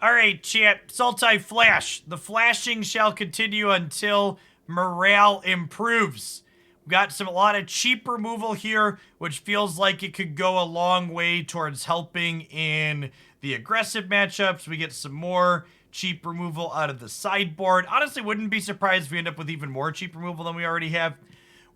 All right, chat. Sultai flash. The flashing shall continue until morale improves. We've got a lot of cheap removal here, which feels like it could go a long way towards helping in the aggressive matchups. We get some more cheap removal out of the sideboard. Honestly, wouldn't be surprised if we end up with even more cheap removal than we already have.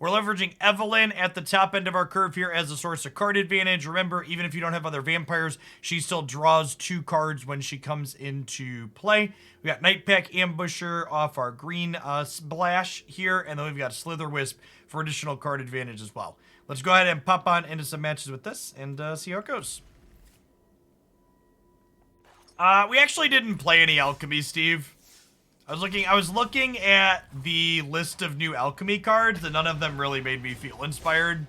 We're leveraging Evelyn at the top end of our curve here as a source of card advantage. Remember, even if you don't have other vampires, she still draws 2 cards when she comes into play. We got Nightpack Ambusher off our green splash here, and then we've got Slitherwisp for additional card advantage as well. Let's go ahead and pop on into some matches with this and see how it goes. We actually didn't play any alchemy, Steve. I was looking at the list of new alchemy cards, and none of them really made me feel inspired.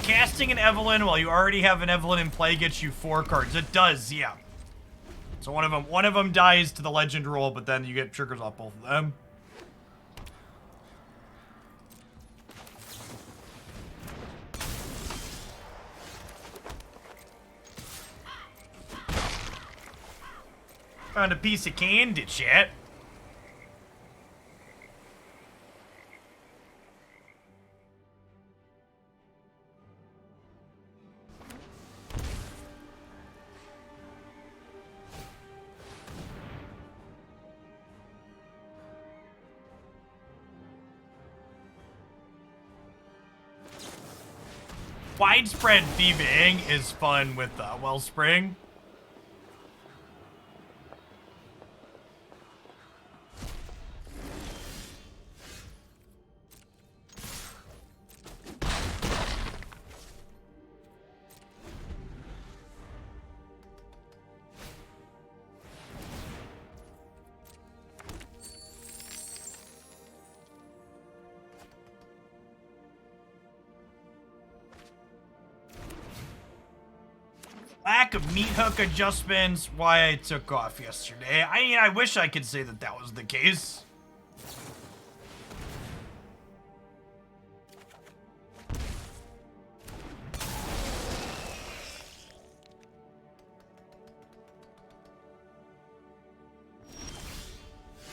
Casting an Evelyn while you already have an Evelyn in play gets you 4 cards. It does, yeah. So one of them dies to the legend roll, but then you get triggers off both of them. Found a piece of candy, chat. Widespread thieving is fun with Wellspring. Lack of meat hook adjustments, why I took off yesterday. I mean, I wish I could say that that was the case.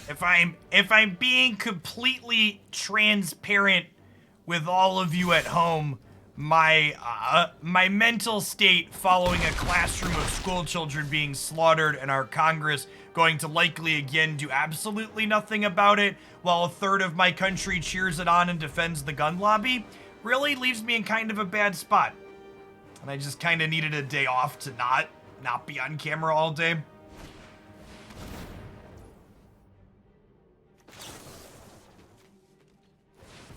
If I'm being completely transparent with all of you at home, my mental state following a classroom of school children being slaughtered and our Congress going to likely again do absolutely nothing about it while a third of my country cheers it on and defends the gun lobby really leaves me in kind of a bad spot. And I just kind of needed a day off to not be on camera all day.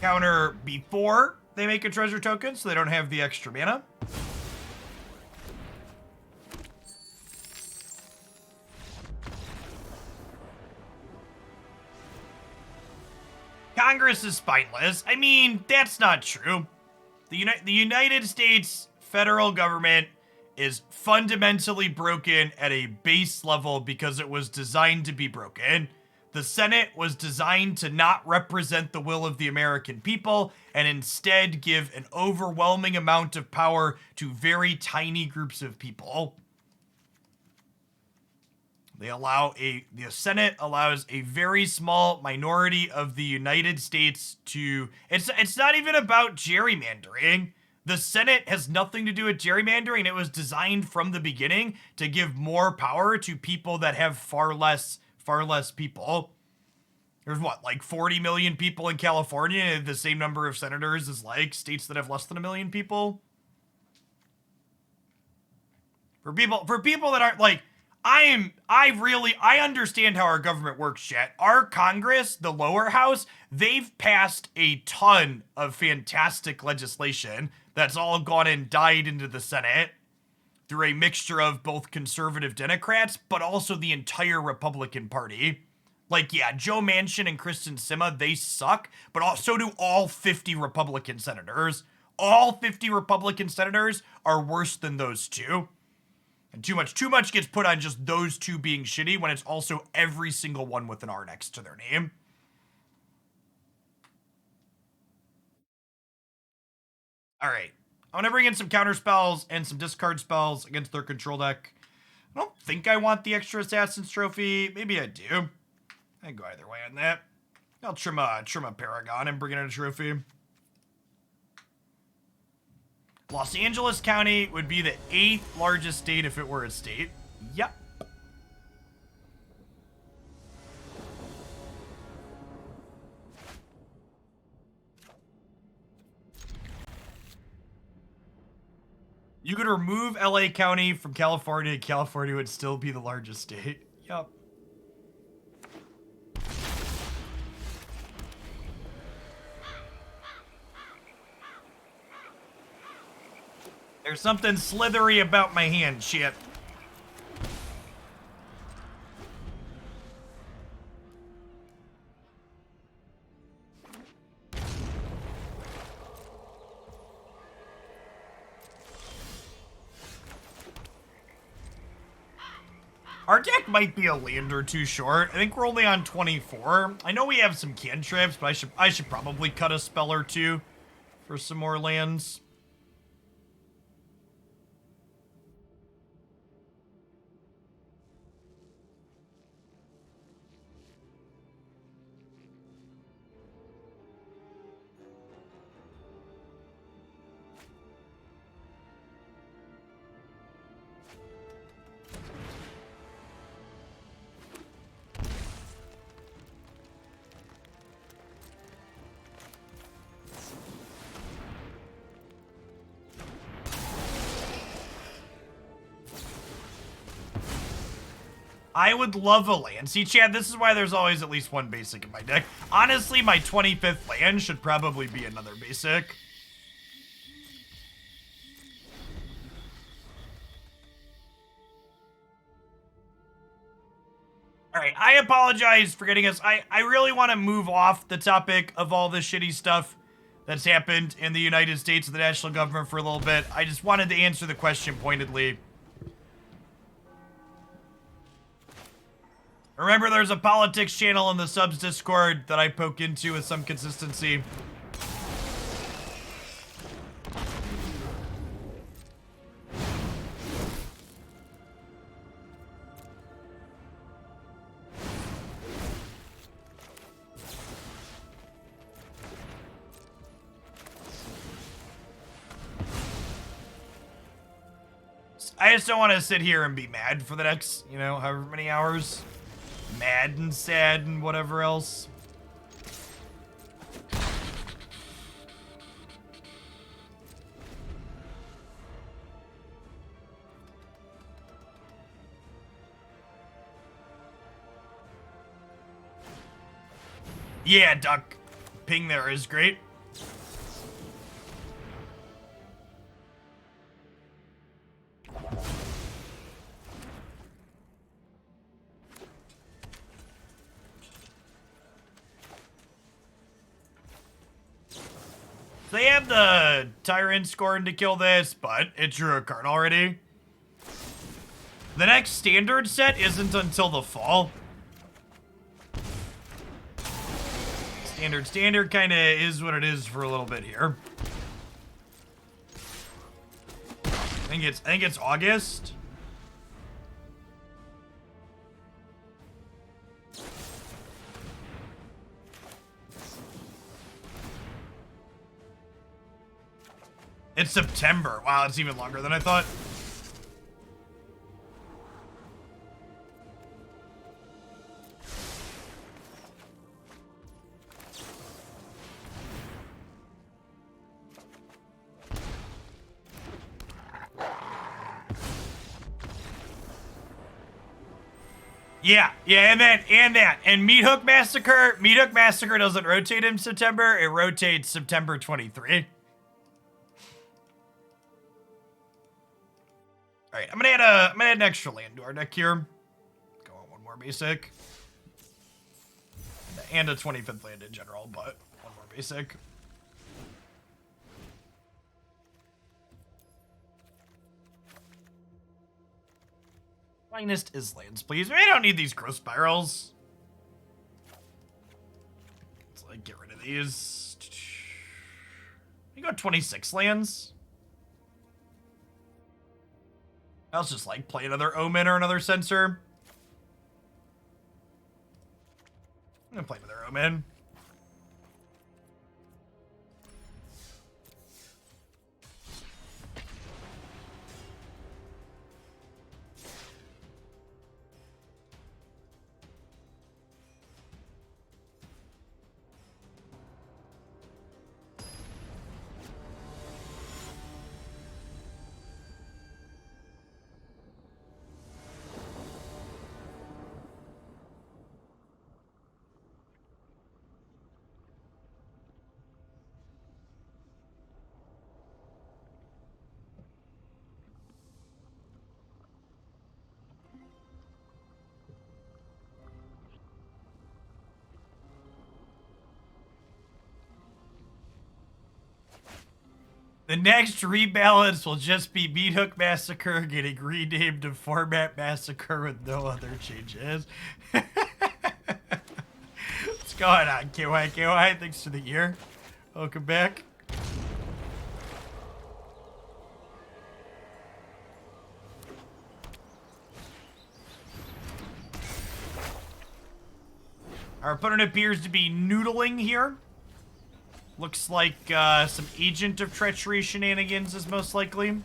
Counter before they make a treasure token, so they don't have the extra mana. Congress is spineless. I mean, that's not true. The United States federal government is fundamentally broken at a base level because it was designed to be broken. The Senate was designed to not represent the will of the American people and instead give an overwhelming amount of power to very tiny groups of people. The Senate allows a very small minority of the United States to, it's not even about gerrymandering. The Senate has nothing to do with gerrymandering. It was designed from the beginning to give more power to people that have far less people. There's what, like 40 million people in California and the same number of senators as like states that have less than 1 million people. For people that aren't like, I understand how our government works, chat. Our Congress, the lower house, they've passed a ton of fantastic legislation that's all gone and died into the Senate through a mixture of both conservative Democrats, but also the entire Republican Party. Like, yeah, Joe Manchin and Kristen Sinema, they suck, but so do all 50 Republican senators. All 50 Republican senators are worse than those two. And too much gets put on just those two being shitty when it's also every single one with an R next to their name. All right. I'm going to bring in some counter spells and some discard spells against their control deck. I don't think I want the extra Assassin's Trophy. Maybe I do. I can go either way on that. I'll trim a Paragon and bring in a trophy. Los Angeles County would be the 8th largest state if it were a state. Yep. You could remove LA County from California. California would still be the largest state. Yep. There's something slithery about my hand, shit. Our deck might be a land or two short. I think we're only on 24. I know we have some cantrips, but I should probably cut a spell or two for some more lands. I would love a land. See, Chad, this is why there's always at least one basic in my deck. Honestly, my 25th land should probably be another basic. Alright, I apologize for getting us... I really want to move off the topic of all this shitty stuff that's happened in the United States and the national government for a little bit. I just wanted to answer the question pointedly. Remember, there's a politics channel in the subs Discord that I poke into with some consistency. I just don't want to sit here and be mad for the next, you know, however many hours. Mad and sad and whatever else. Yeah, Duck. Ping there is great. They have the Tyrant scoring to kill this, but it drew a card already. The next standard set isn't until the fall. Standard kind of is what it is for a little bit here. I think it's August. It's September. Wow, it's even longer than I thought. Yeah, and that. And Meat Hook Massacre doesn't rotate in September. It rotates September 23. All right, I'm gonna add an extra land to our deck here. Go on one more basic. And a 25th land in general, but one more basic. Finest is lands, please. We don't need these growth spirals. Let's like get rid of these. We got 26 lands. I was just like play another Omen or another Censor. I'm gonna play another Omen. The next rebalance will just be Meat Hook Massacre getting renamed to Format Massacre with no other changes. What's going on, KY? Thanks for the year. Welcome back. Our opponent appears to be noodling here. Looks like some Agent of Treachery shenanigans is most likely.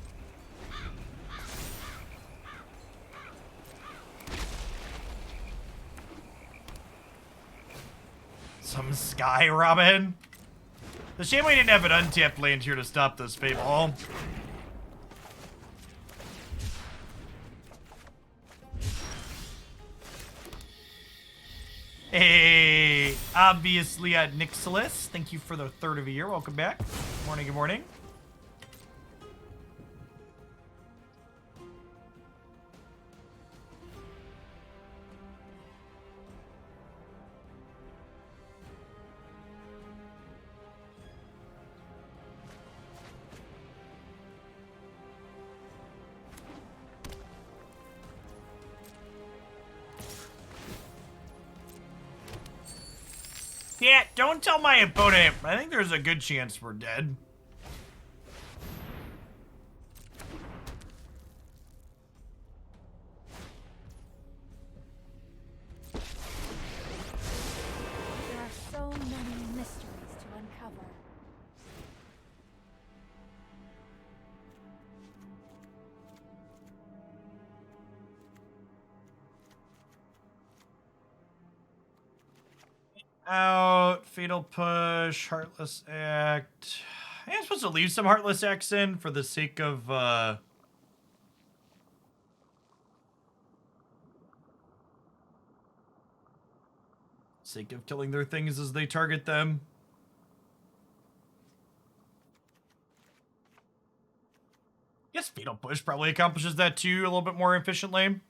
Some Sky Robin. The shame we didn't have an untapped land here to stop this Fable. Hey, obviously Nixilus. Thank you for the third of a year. Welcome back. Morning, good morning. Yeah, don't tell my opponent. I think there's a good chance we're dead. There are so many mysteries to uncover. Out, Fatal Push, Heartless Act. I think I'm supposed to leave some Heartless Acts in for the sake of, killing their things as they target them. Guess Fatal Push probably accomplishes that too a little bit more efficiently.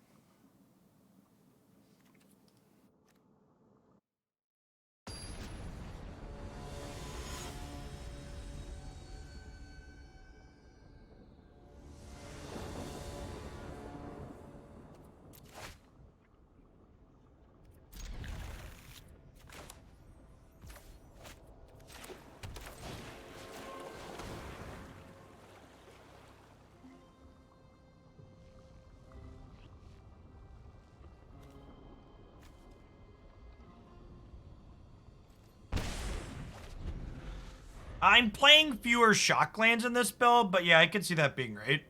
I'm playing fewer shock lands in this build, but yeah, I can see that being right.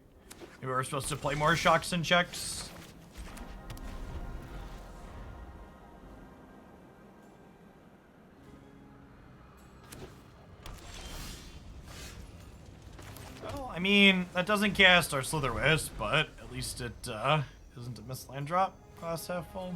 Maybe we're supposed to play more shocks and checks. Well, I mean, that doesn't cast our Slitherwisp, but at least it isn't a missed land drop. Glass half full.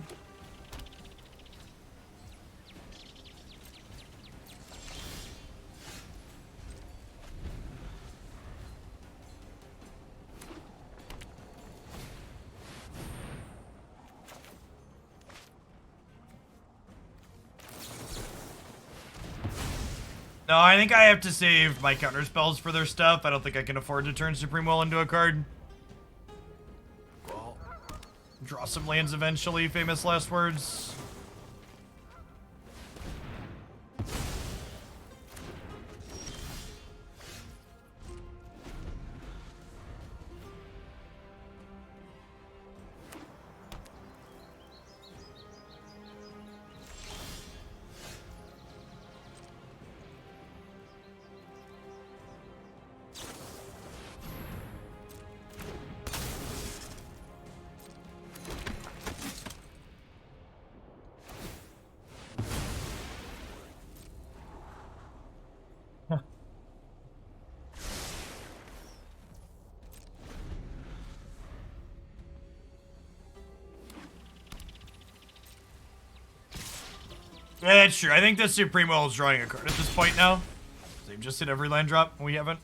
No, I think I have to save my counter spells for their stuff. I don't think I can afford to turn Supreme Will into a card. Well, draw some lands eventually, famous last words. Yeah, that's true. I think the Supreme Will is drawing a card at this point now. They've just hit every land drop, and we haven't.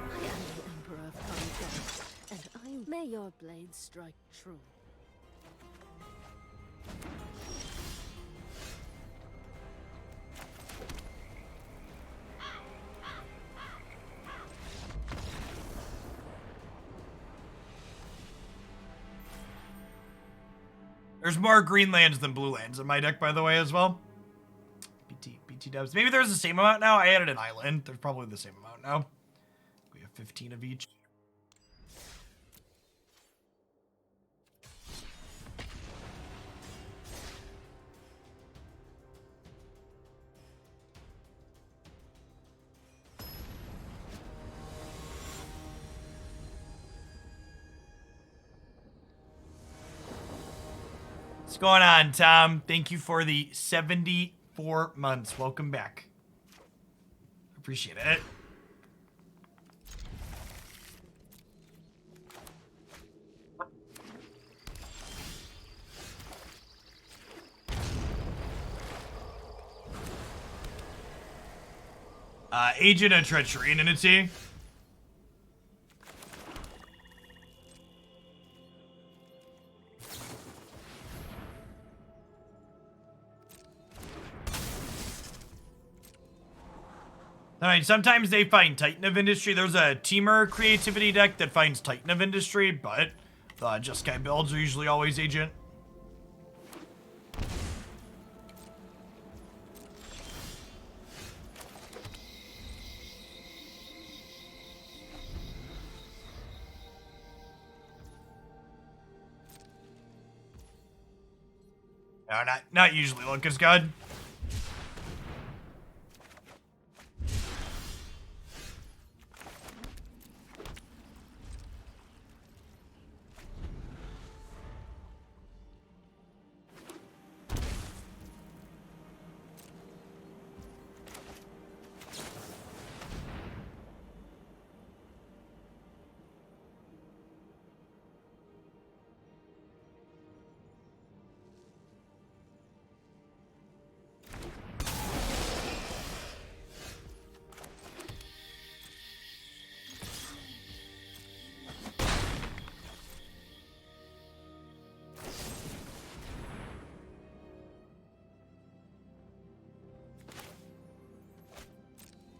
I am the Emperor of Conquest, and may your blade strike true. There's more green lands than blue lands in my deck, by the way, as well. BT dubs. Maybe there's the same amount now. I added an island. There's probably the same amount now. We have 15 of each. What's going on, Tom? Thank you for the 74 months. Welcome back. Appreciate it. Agent of Treachery, Entity. Alright, sometimes they find Titan of Industry. There's a Teamer creativity deck that finds Titan of Industry, but the Jeskai builds are usually always Agent. No, not usually Locust God.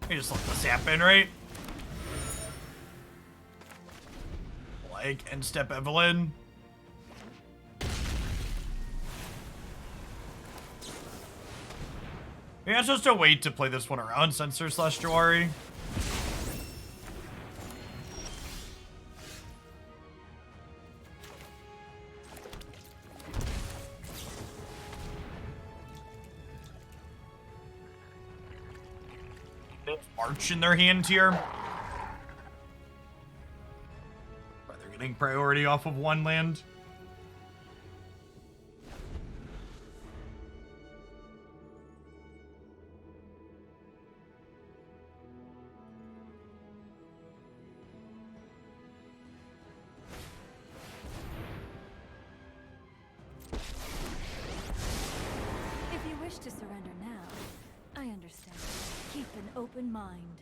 You just let this happen, right? Like, end step Evelyn. Maybe I'm supposed to wait to play this one around Censor / Jawari. March in their hand here. But they're getting priority off of one land. If you wish to surrender now, I understand. Keep an open mind.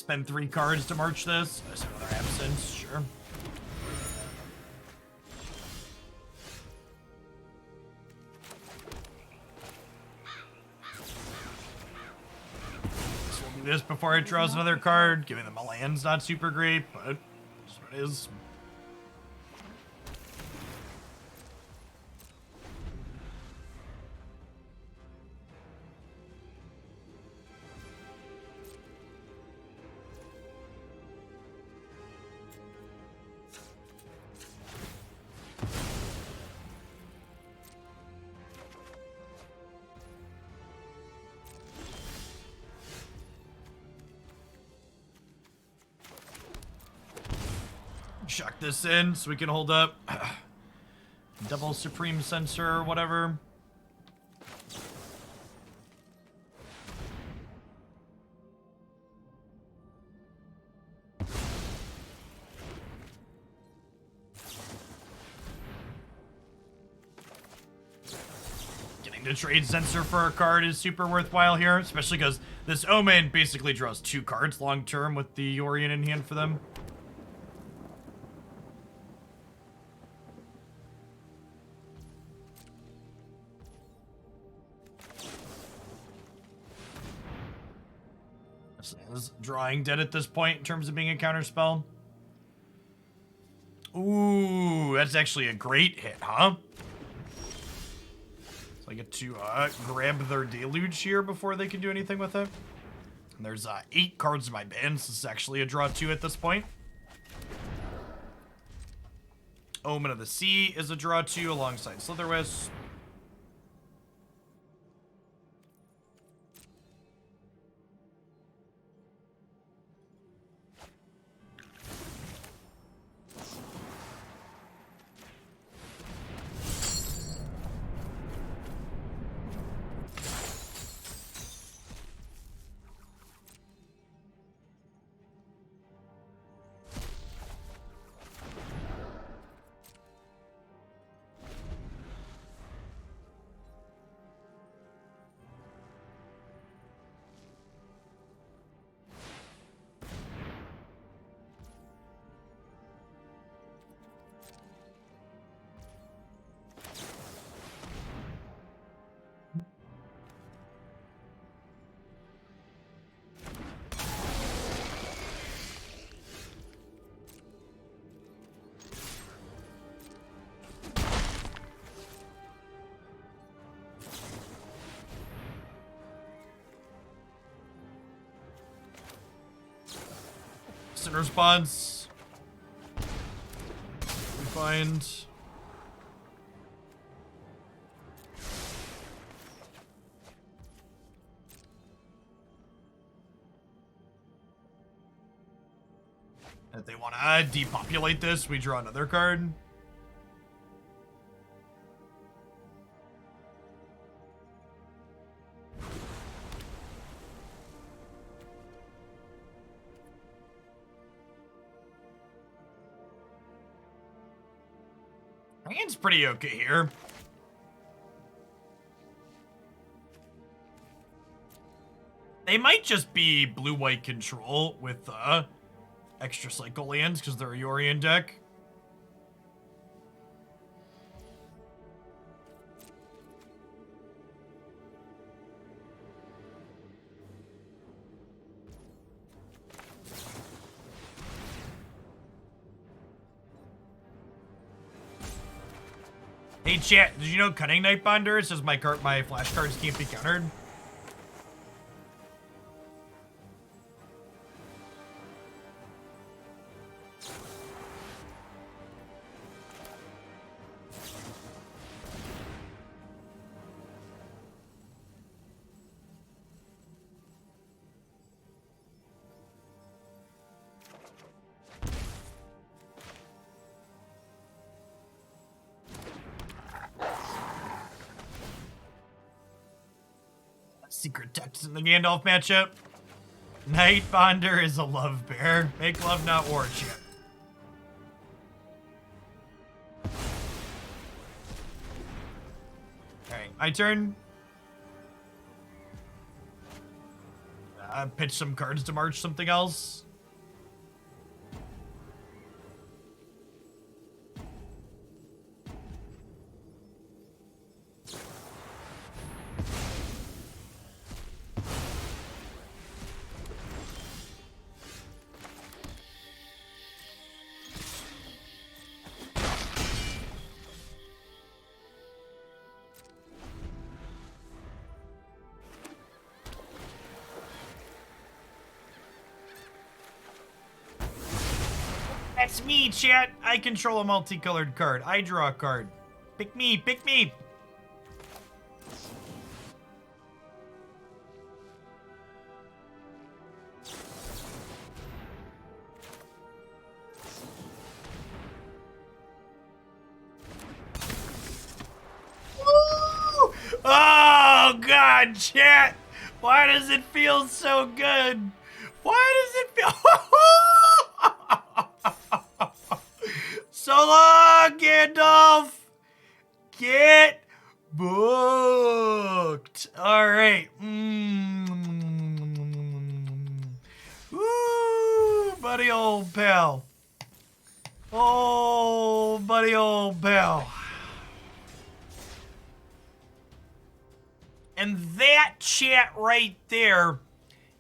spend 3 cards to march this. There's another absence, sure. So we'll do this before it draws another card. Giving them a land's not super great, but that's what it is. Chuck this in so we can hold up double Supreme Censor or whatever. Getting to trade Censor for a card is super worthwhile here, especially because this Omen basically draws 2 cards long term with the Orient in hand for them. Is drawing dead at this point in terms of being a counterspell. Ooh, that's actually a great hit, huh? So I get to grab their Deluge here before they can do anything with it. And there's 8 cards in my band, so this is actually a draw 2 at this point. Omen of the Sea is a draw 2 alongside Slitherwisp. Instant response. We find. If they want to depopulate this, we draw another card. My hand's pretty okay here. They might just be blue-white control with extra cycle lands because they're a Yorion deck. Hey chat, did you know Cunning Nightbonder says my flashcards can't be countered? Secret text in the Gandalf matchup. Nightbonder is a love bear. Make love, not war, chat. Alright, my turn. pitch some cards to march something else. That's me, chat. I control a multicolored card. I draw a card. Pick me, pick me. Woo! Oh, God, chat. Why does it feel so good? Why does it feel... So long, Gandalf! Get booked! Alright. Woo, buddy old pal. Oh, buddy old pal. And that chat right there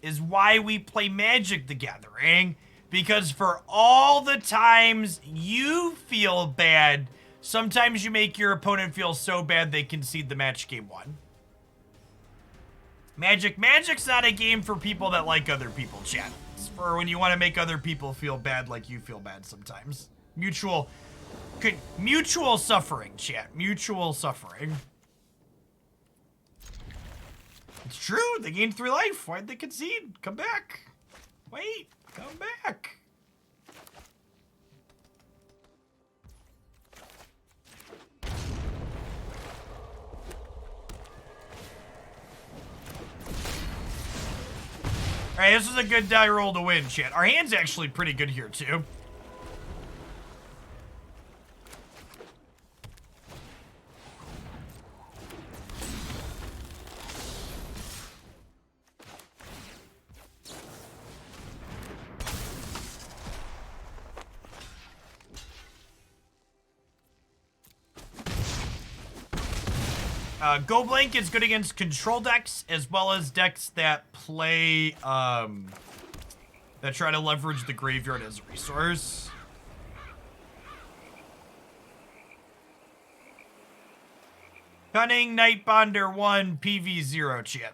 is why we play Magic the Gathering. Because for all the times you feel bad, sometimes you make your opponent feel so bad they concede the match game one. Magic's not a game for people that like other people, chat. It's for when you want to make other people feel bad like you feel bad sometimes. Mutual suffering, chat. Mutual suffering. It's true, they gained 3 life. Why'd they concede? Come back. Wait. Come back. Alright, this is a good die roll to win, chat. Our hand's actually pretty good here, too. Go Blank is good against control decks, as well as decks that play, that try to leverage the graveyard as a resource. Cunning Nightbonder 1, PV 0, chat.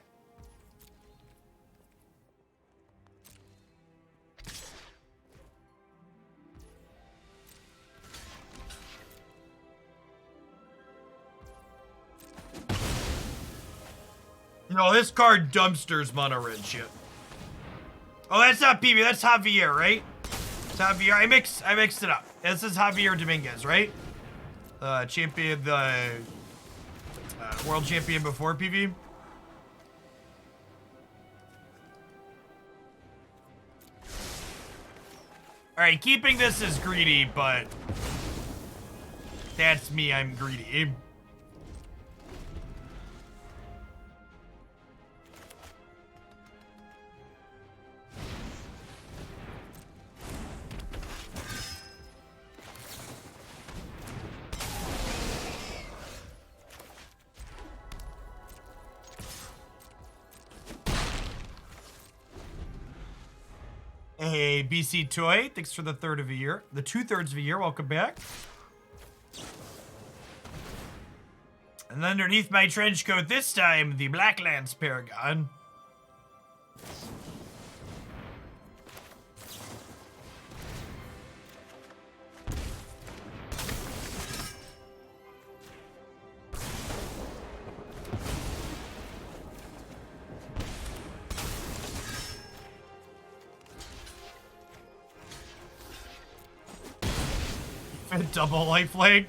No, this card dumpsters mono red shit. Oh, that's not PB, that's Javier, right? It's Javier. I mixed it up. This is Javier Dominguez, right? Champion, the world champion before PB. Alright, keeping this is greedy, but that's me, I'm greedy. Hey, BC Toy, thanks for the 2/3 of a year. The 2/3 of a year, welcome back. And underneath my trench coat this time, the Blacklance Paragon. Double lifelink.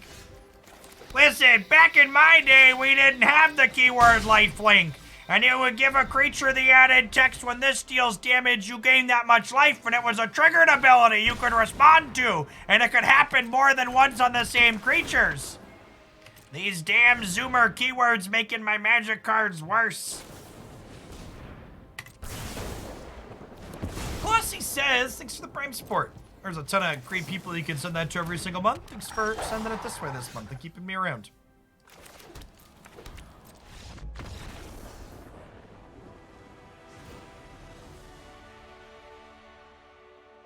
Listen, back in my day, we didn't have the keyword lifelink, and it would give a creature the added text when this deals damage, you gain that much life, and it was a triggered ability you could respond to, and it could happen more than once on the same creatures. These damn Zoomer keywords making my magic cards worse. says, thanks for the Prime support. There's a ton of great people you can send that to every single month. Thanks for sending it this way this month and keeping me around.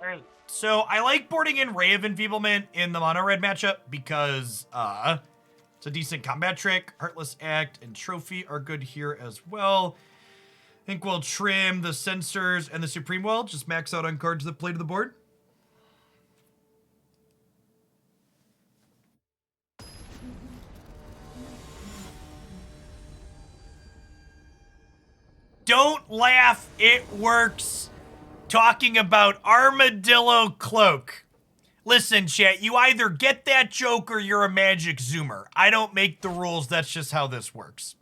Alright, so I like boarding in Ray of Enfeeblement in the mono red matchup because it's a decent combat trick. Heartless Act and Trophy are good here as well. I think we'll trim the Censors and the Supreme Well, just max out on cards that play to the board. Don't laugh, it works. Talking about Armadillo Cloak. Listen, chat, you either get that joke or you're a magic zoomer. I don't make the rules, that's just how this works.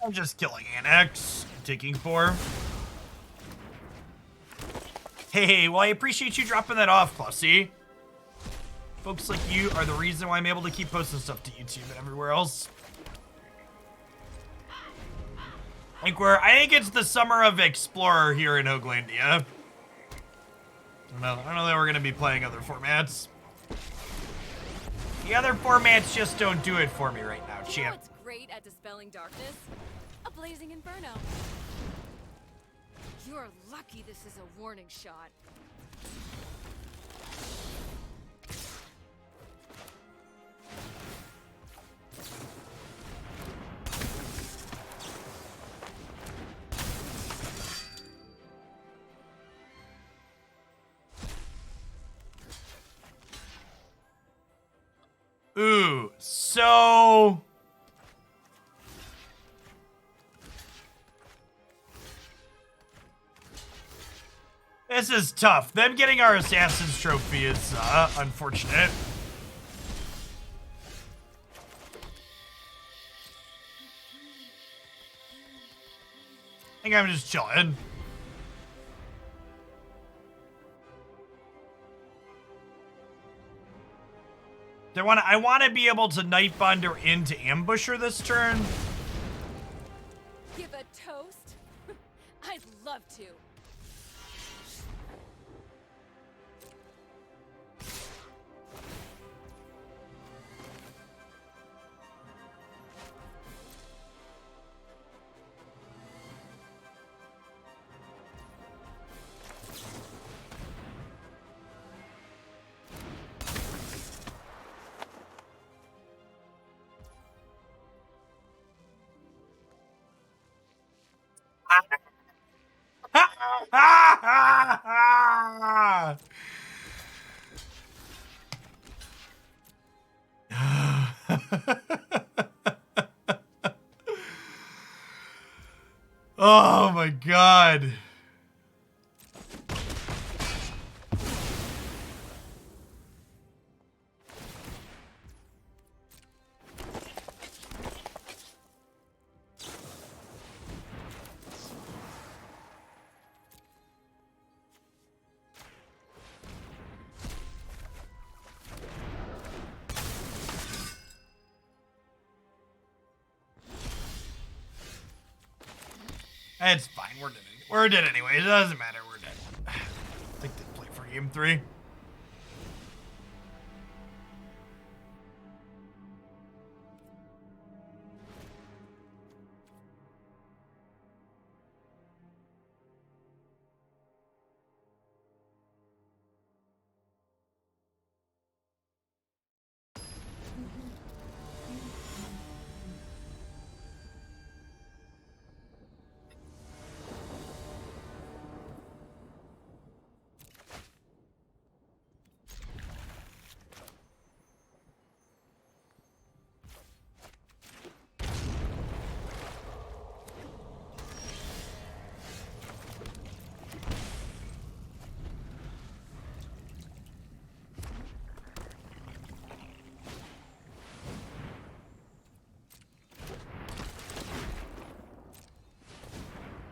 I'm just killing Annex, taking 4. Hey, well, I appreciate you dropping that off, Plussy. Folks like you are the reason why I'm able to keep posting stuff to YouTube and everywhere else. I think it's the summer of Explorer here in Hoaglandia. I don't know that we're gonna be playing other formats. The other formats just don't do it for me right now, champ. You know what's great at dispelling darkness? A blazing inferno. You're lucky this is a warning shot. Ooh, so... This is tough. Them getting our Assassin's Trophy is unfortunate. I think I'm just chilling. I want to be able to Nightbonder into Ambusher this turn. Give a toast? I'd love to. Oh my god. It's fine, we're dead. We're dead anyway, it doesn't matter, we're dead. I think they play for game 3.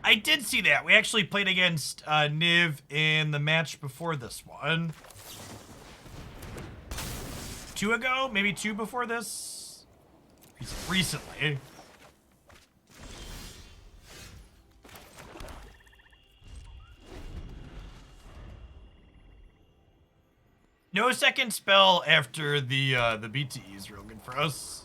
I did see that. We actually played against Niv in the match before this one. 2 ago? Maybe 2 before this? Recently. No second spell after the BTE is real good for us.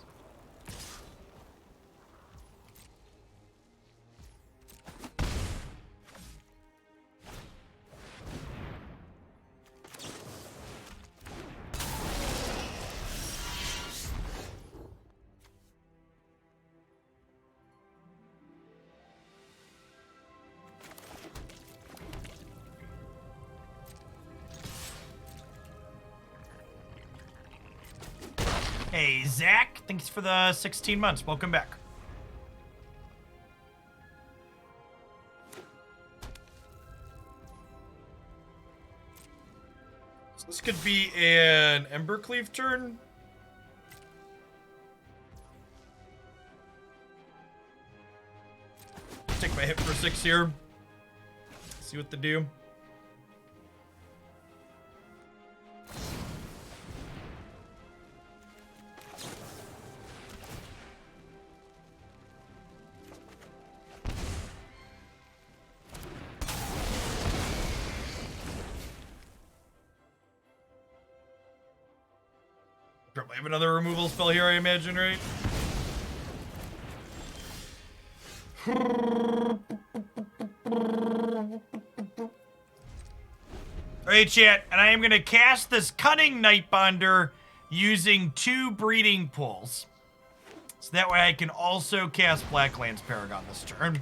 Hey, Zach, thanks for the 16 months. Welcome back. So this could be an Embercleave turn. Take my hit for 6 here. See what they do. Probably have another removal spell here, I imagine, right? Alright, chat, and I am going to cast this Cunning Nightbonder using 2 breeding pools. So that way I can also cast Blacklance Paragon this turn.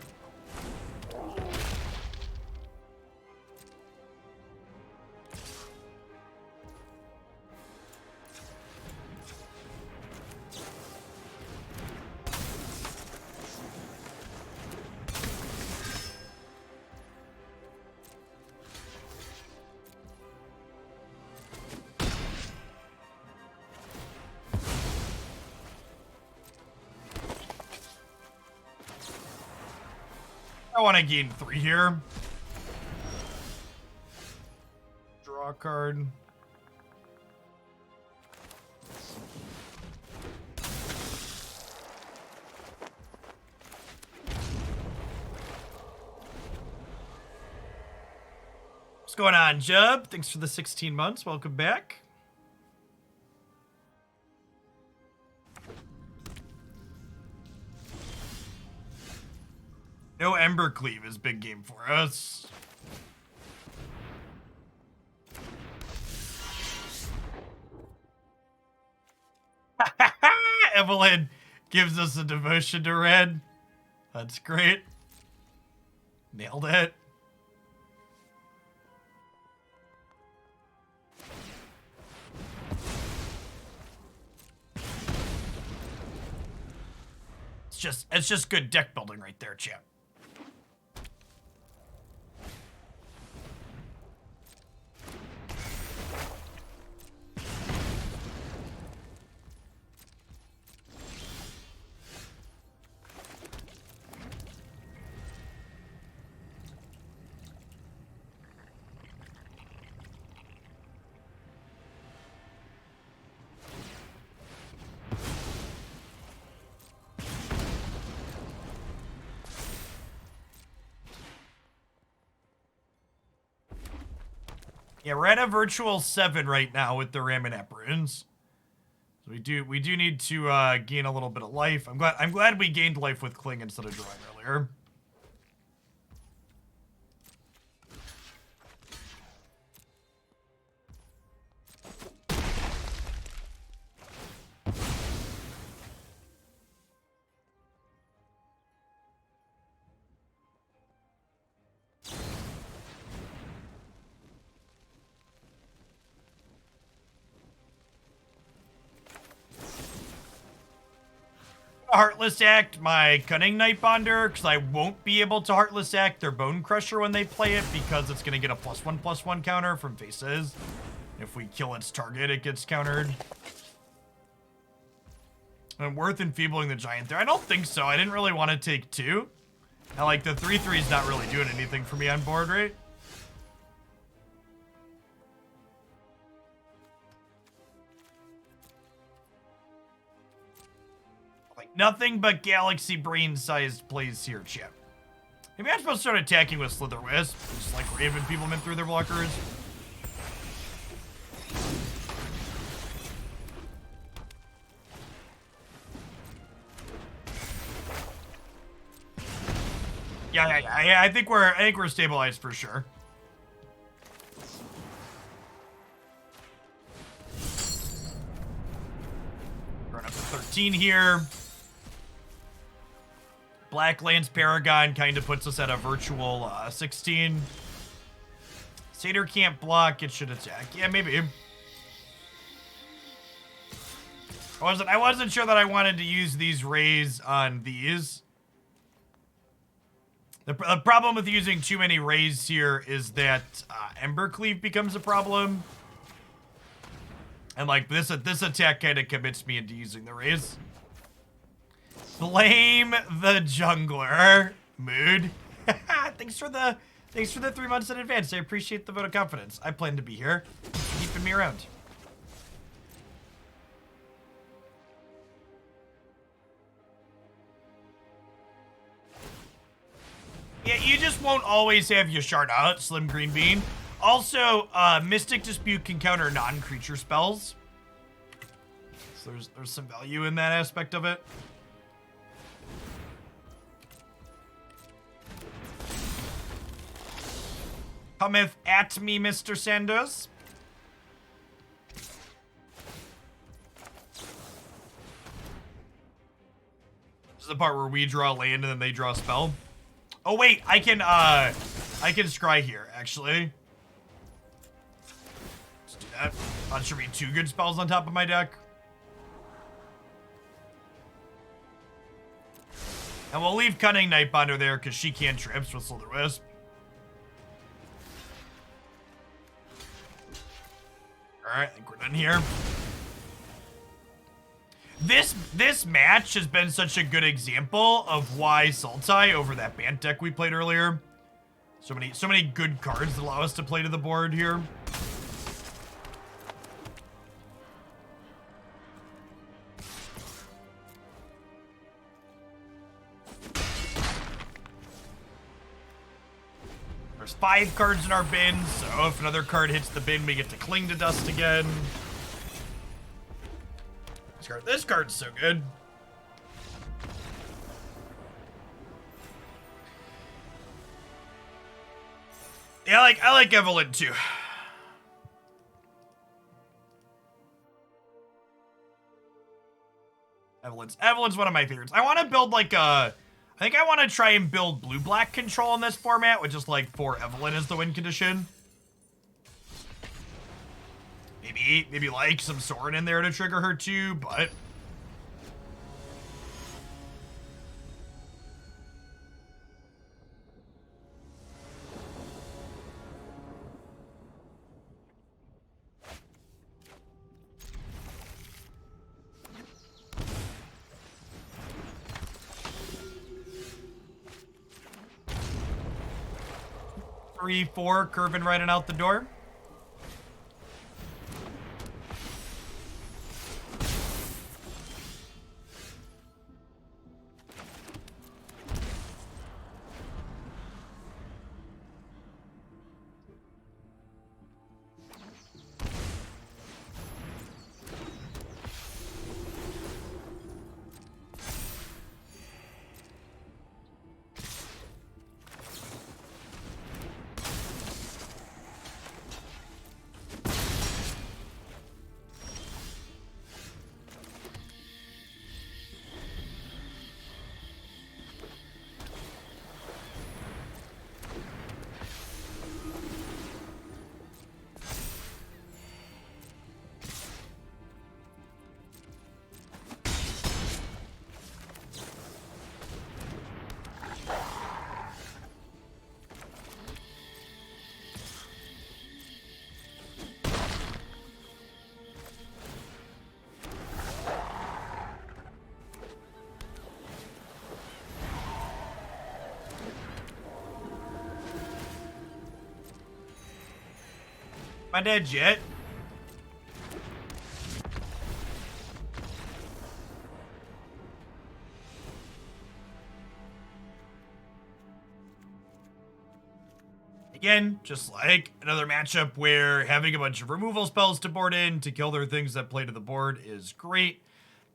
I want to gain 3 here. Draw a card. What's going on, Jub? Thanks for the 16 months. Welcome back. No Embercleave is big game for us. Evelyn gives us a devotion to red. That's great. Nailed it. It's just good deck building right there, champ. Yeah, we're at a virtual 7 right now with the Ramonette runes. So we do need to gain a little bit of life. I'm glad we gained life with Cling instead of drawing earlier. Heartless Act my Cunning Nightbonder, because I won't be able to Heartless Act their Bone Crusher when they play it, because it's going to get a +1/+1 counter from faces. If we kill its target, it gets countered. And worth enfeebling the giant there? I don't think so. I didn't really want to take 2. And like the 3/3 is not really doing anything for me on board, right? Like nothing but galaxy brain-sized plays here, chip. Maybe I'm supposed to start attacking with Slitherwisp, just like Ray of Enfeeblement through their blockers. Yeah. I think we're stabilized for sure. Run up to 13 here. Blacklance Paragon kind of puts us at a virtual 16. Satyr can't block, it should attack. Yeah, maybe. I wasn't sure that I wanted to use these rays on these. The problem with using too many rays here is that Embercleave becomes a problem. And like this attack kind of commits me into using the rays. Blame the jungler. Mood. Thanks for the 3 months in advance. I appreciate the vote of confidence. I plan to be here. Thanks for keeping me around. Yeah, you just won't always have Yashard out, Slim Green Bean. Also, Mystic Dispute can counter non-creature spells. So there's some value in that aspect of it. Cometh at me, Mr. Sandos. This is the part where we draw land and then they draw a spell. Oh wait, I can scry here, actually. Let's do that. That should be 2 good spells on top of my deck. And we'll leave Cunning Nightbonder there because she can't trips with Slitherwisp. Alright, I think we're done here. This match has been such a good example of why Sultai over that Bant deck we played earlier. So many good cards that allow us to play to the board here. There's 5 cards in our bin, so if another card hits the bin, we get to cling to dust again. This card's so good. Yeah, I like Evelyn too. Evelyn's one of my favorites. I want to build like a... I think I want to try and build blue-black control in this format, with just like 4 Evelyn as the win condition. Maybe like some Soaring in there to trigger her too, but... Three, 4, curving right and out the door. Am I dead yet? Again, just like another matchup where having a bunch of removal spells to board in to kill their things that play to the board is great.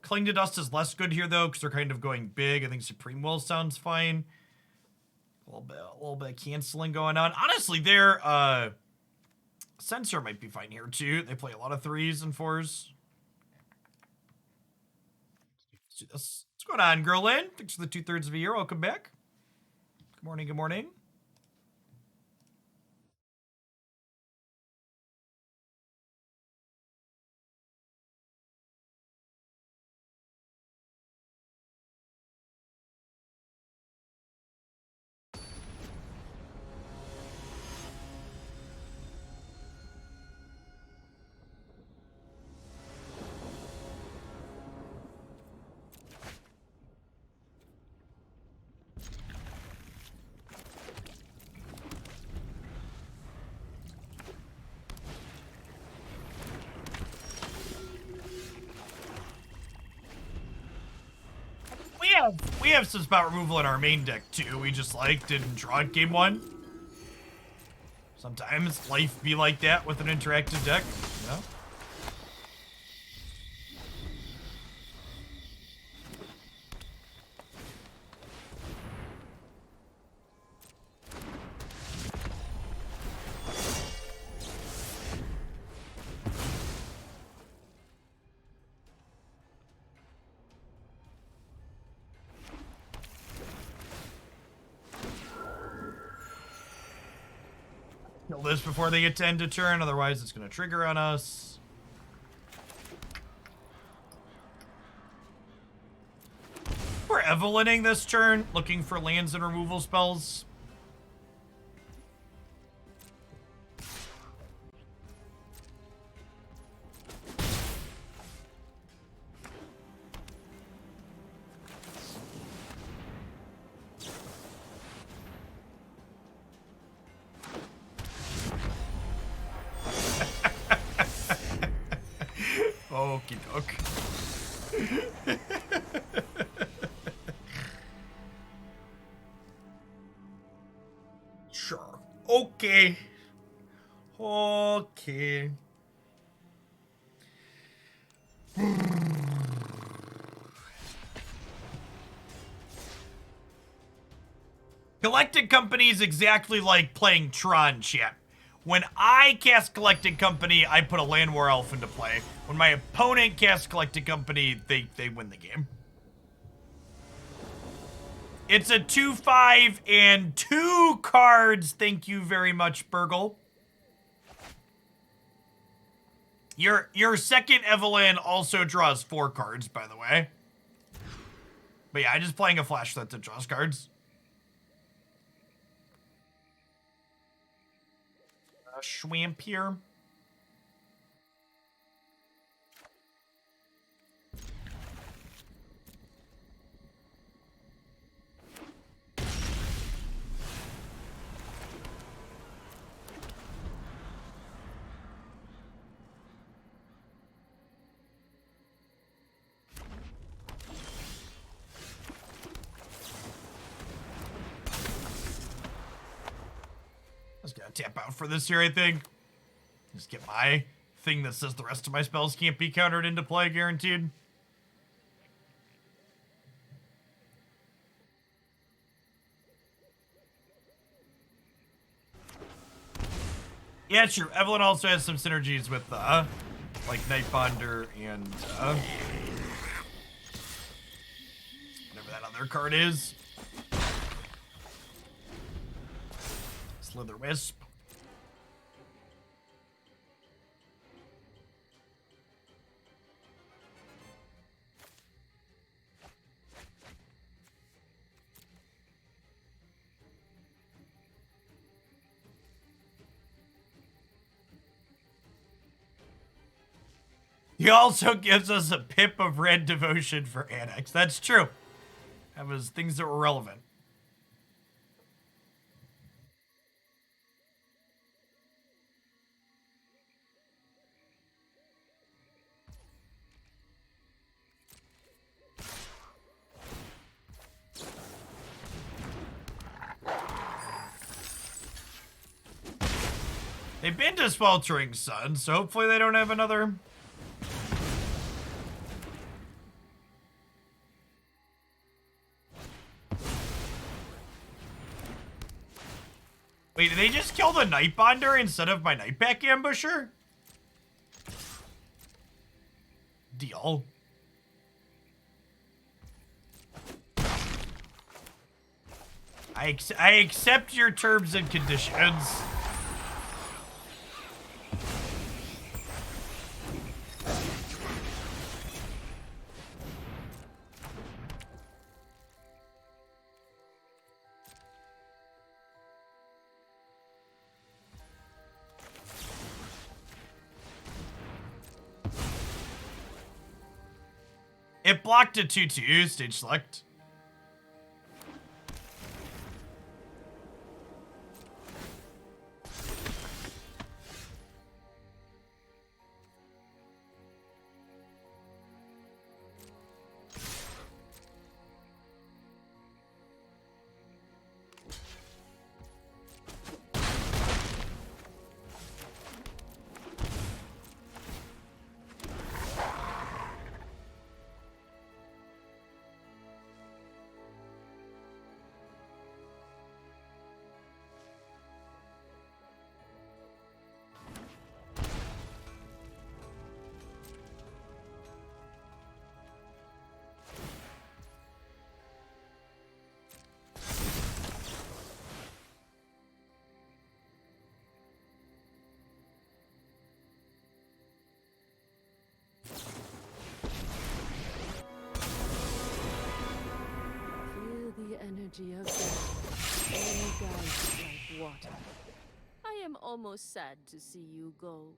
Cling to Dust is less good here though, because they're kind of going big. I think Supreme Will sounds fine. A little bit of canceling going on. Honestly, their Censor might be fine here too. They play a lot of 3s and 4s. Let's do this. What's going on, Gerlin? Thanks for the 2/3 of a year. Welcome back. Good morning, good morning. We have some spot removal in our main deck too. We just like didn't draw it game 1. Sometimes life be like that with an interactive deck, you know? Kill this before they get to end a turn, otherwise it's going to trigger on us. We're Evelyning this turn, looking for lands and removal spells. Okie doke. Sure. Okay. Okay. Collected Company is exactly like playing Tron, chat. When I cast Collected Company, I put a Land War Elf into play. When my opponent casts Collected Company, they win the game. It's a 2/5 and 2 cards. Thank you very much, Burgle. Your second Evelyn also draws 4 cards, by the way. But yeah, I'm just playing a flash that draws cards. Schwamp here. I was gonna tap out for this here, I think. Just get my thing that says the rest of my spells can't be countered into play, guaranteed. Yeah, sure. Evelyn also has some synergies with, like Nightbonder and, whatever that other card is. Slitherwisp. He also gives us a pip of red devotion for Annex. That's true. That was things that were relevant. They've been to Sweltering Sun, so hopefully they don't have another. Wait, did they just kill the Nightbonder instead of my Nightpack Ambusher? Deal. I accept your terms and conditions. It blocked a 2/2, stage select. The energy of death all guides like water. I am almost sad to see you go.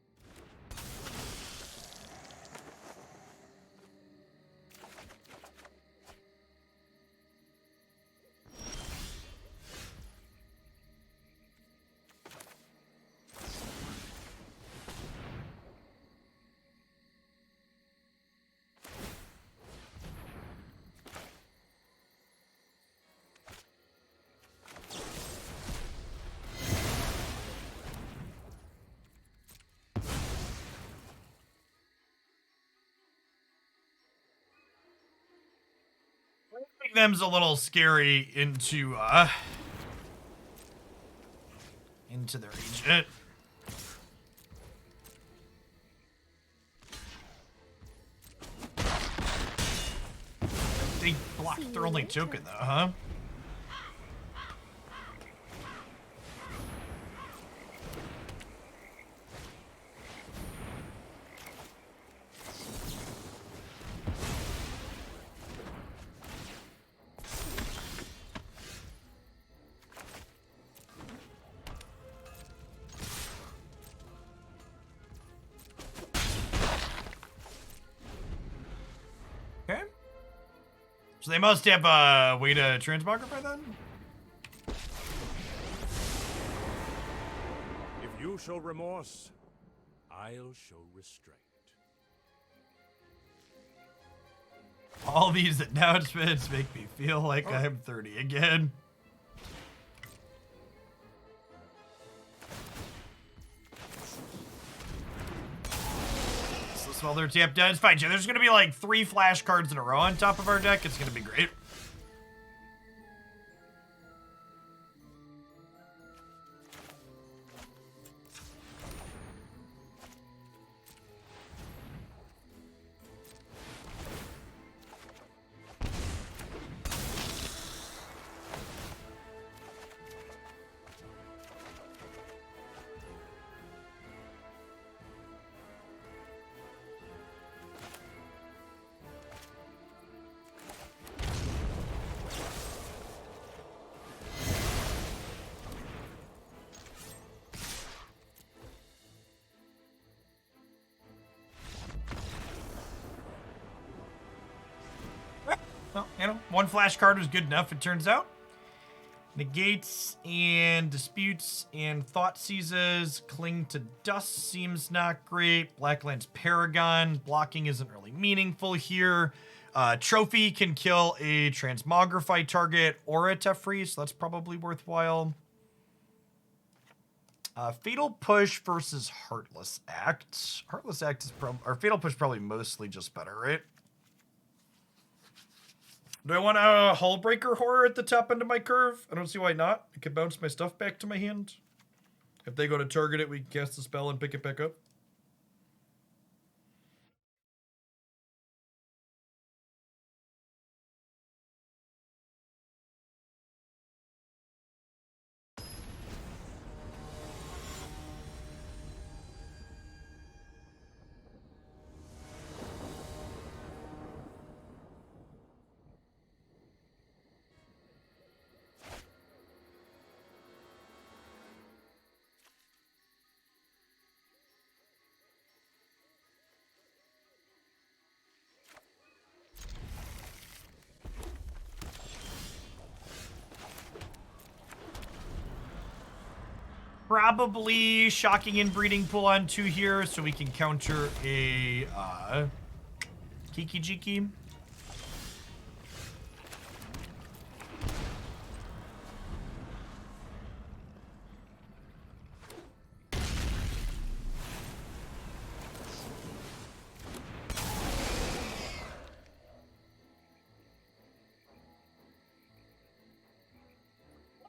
Them's a little scary into their agent. They blocked their only token though, huh? So they must have a way to transmogrify then? If you show remorse, I'll show restraint. All these announcements make me feel like I'm 30 again. While they're tapped down, it's fine. There's gonna be like 3 flash cards in a row on top of our deck. It's gonna be great. Well, you know, 1 flash card was good enough, it turns out. Negates and disputes and Thoughtseizes. Cling to Dust seems not great. Blacklance Paragon. Blocking isn't really meaningful here. Trophy can kill a Transmogrify target or a Teferi, so that's probably worthwhile. Fatal Push versus Heartless Act. Heartless Act is or Fatal Push probably mostly just better, right? Do I want a Hullbreaker Horror at the top end of my curve? I don't see why not. I can bounce my stuff back to my hand. If they go to target it, we can cast the spell and pick it back up. Probably Shocking Inbreeding Pool on 2 here so we can counter a Kiki Jiki.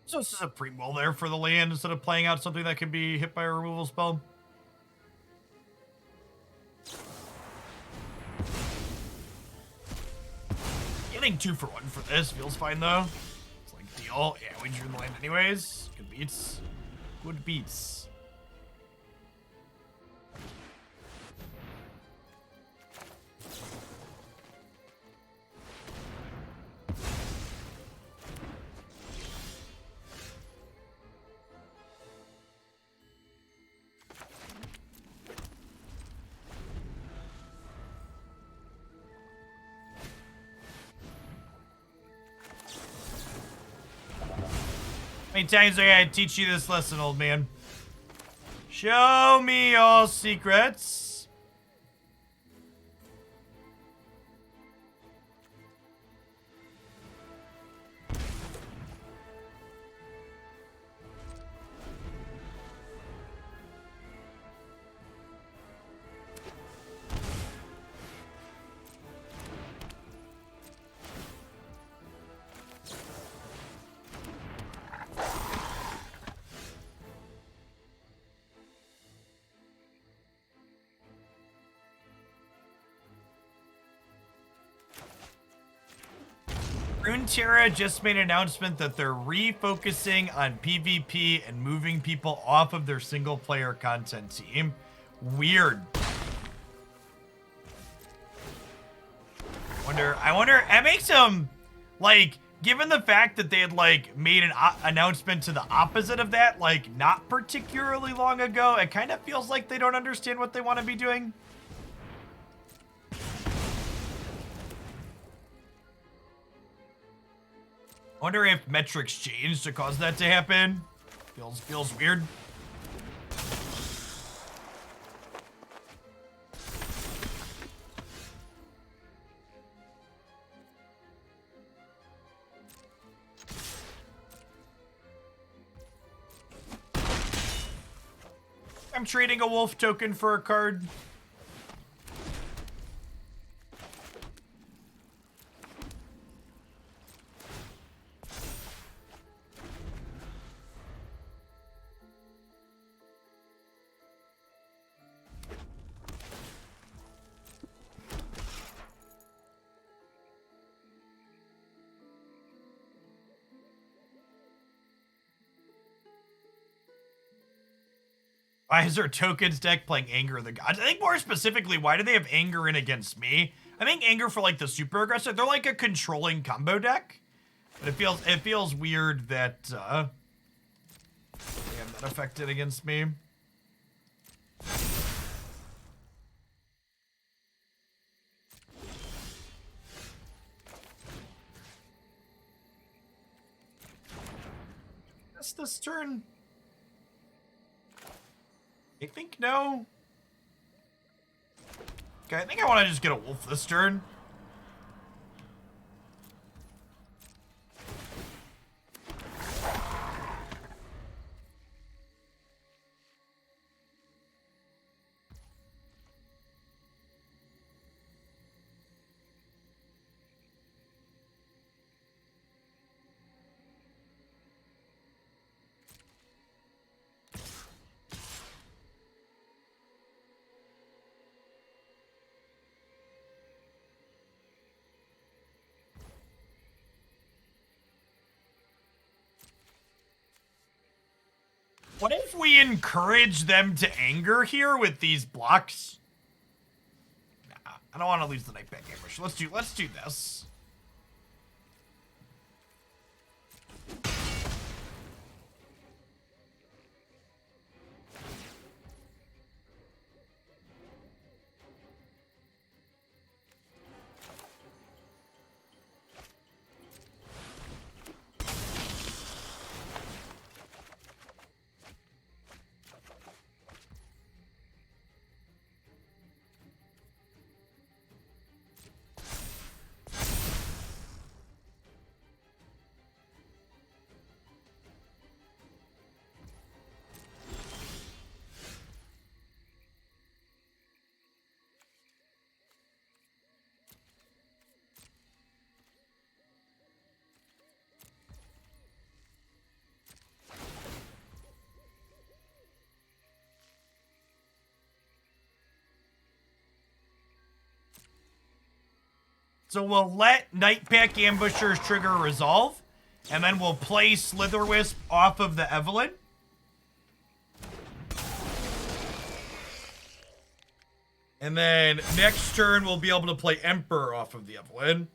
So this is a pre-roll there for the land instead of playing out something that can be hit by a removal spell. Getting 2 for 1 for this feels fine though. It's like deal. Yeah, we drew the land anyways. Good beats. Good beats. How many times do I gotta teach you this lesson, old man? Show me all secrets. Runeterra just made an announcement that they're refocusing on PvP and moving people off of their single player content team. Weird. I wonder, it makes them, like, given the fact that they had, like, made an announcement to the opposite of that, like, not particularly long ago, it kind of feels like they don't understand what they want to be doing. I wonder if metrics changed to cause that to happen. Feels weird. I'm trading a wolf token for a card. Why is their tokens deck playing Anger of the Gods? I think more specifically, why do they have Anger in against me? I think Anger for like the super aggressive, they're like a controlling combo deck. But it feels weird that they have that affected against me. That's this turn. I think no. Okay, I think I want to just get a wolf this turn. What if we encourage them to anger here with these blocks? Nah, I don't want to lose the Nightpack Ambusher. Let's do this. So we'll let Nightpack Ambusher's trigger resolve, and then we'll play Slitherwisp off of the Evelyn. And then next turn, we'll be able to play Emperor off of the Evelyn.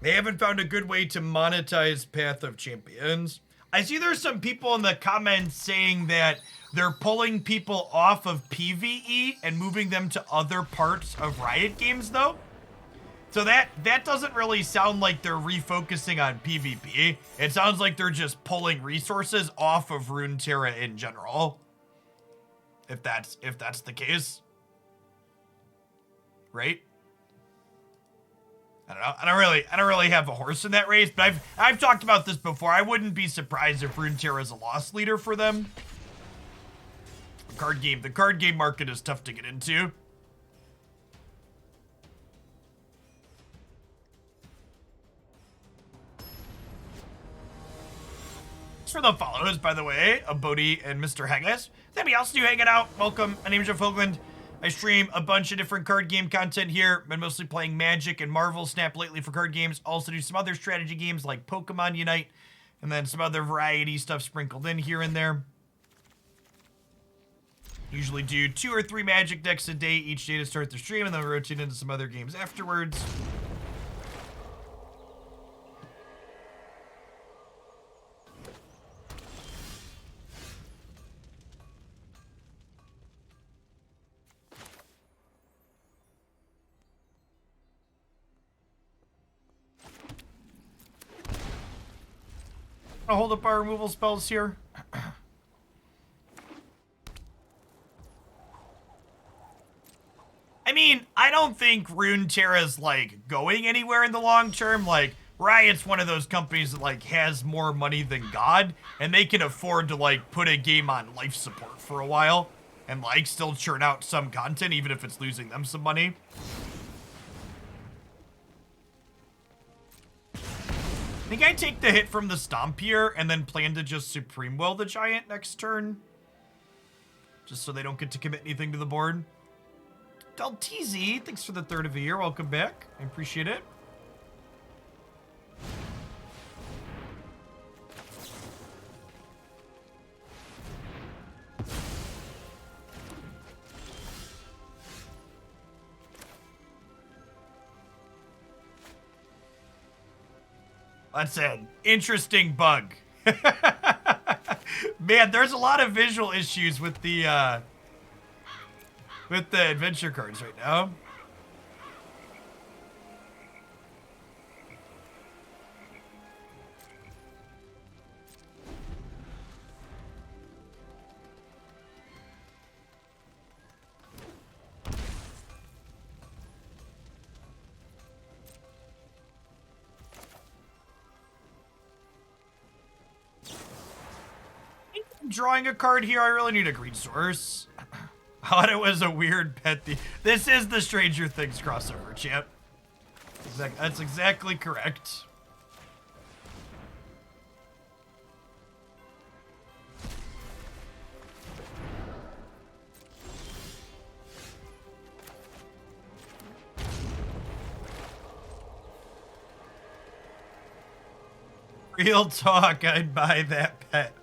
They haven't found a good way to monetize Path of Champions. I see there's some people in the comments saying that they're pulling people off of PvE and moving them to other parts of Riot games, though. So that doesn't really sound like they're refocusing on PvP. It sounds like they're just pulling resources off of Runeterra in general. If that's the case. Right? I don't know. I don't really have a horse in that race, but I've talked about this before. I wouldn't be surprised if Runeterra is a loss leader for them. The card game market is tough to get into. Thanks for the follows, by the way, Bodhi and Mr. Haggis. Anybody else new hanging out? Welcome. My name is Jeff Hoagland. I stream a bunch of different card game content here. Been mostly playing Magic and Marvel Snap lately for card games. Also do some other strategy games like Pokemon Unite, and then some other variety stuff sprinkled in here and there. Usually do 2 or 3 Magic decks a day each day to start the stream, and then we rotate into some other games afterwards. I'll hold up our removal spells here. I mean, I don't think Runeterra's, like, going anywhere in the long term. Like, Riot's one of those companies that, like, has more money than God, and they can afford to, like, put a game on life support for a while and, like, still churn out some content, even if it's losing them some money. I think I take the hit from the Stomp here and then plan to just Supreme Will the Giant next turn. Just so they don't get to commit anything to the board. Thoughtseize, thanks for the 3rd of the year. Welcome back. I appreciate it. That's an interesting bug. Man, there's a lot of visual issues with the adventure cards right now. Drawing a card here. I really need a green source. I thought it was a weird pet thief. This is the Stranger Things crossover, champ. That's exactly correct. Real talk, I'd buy that pet.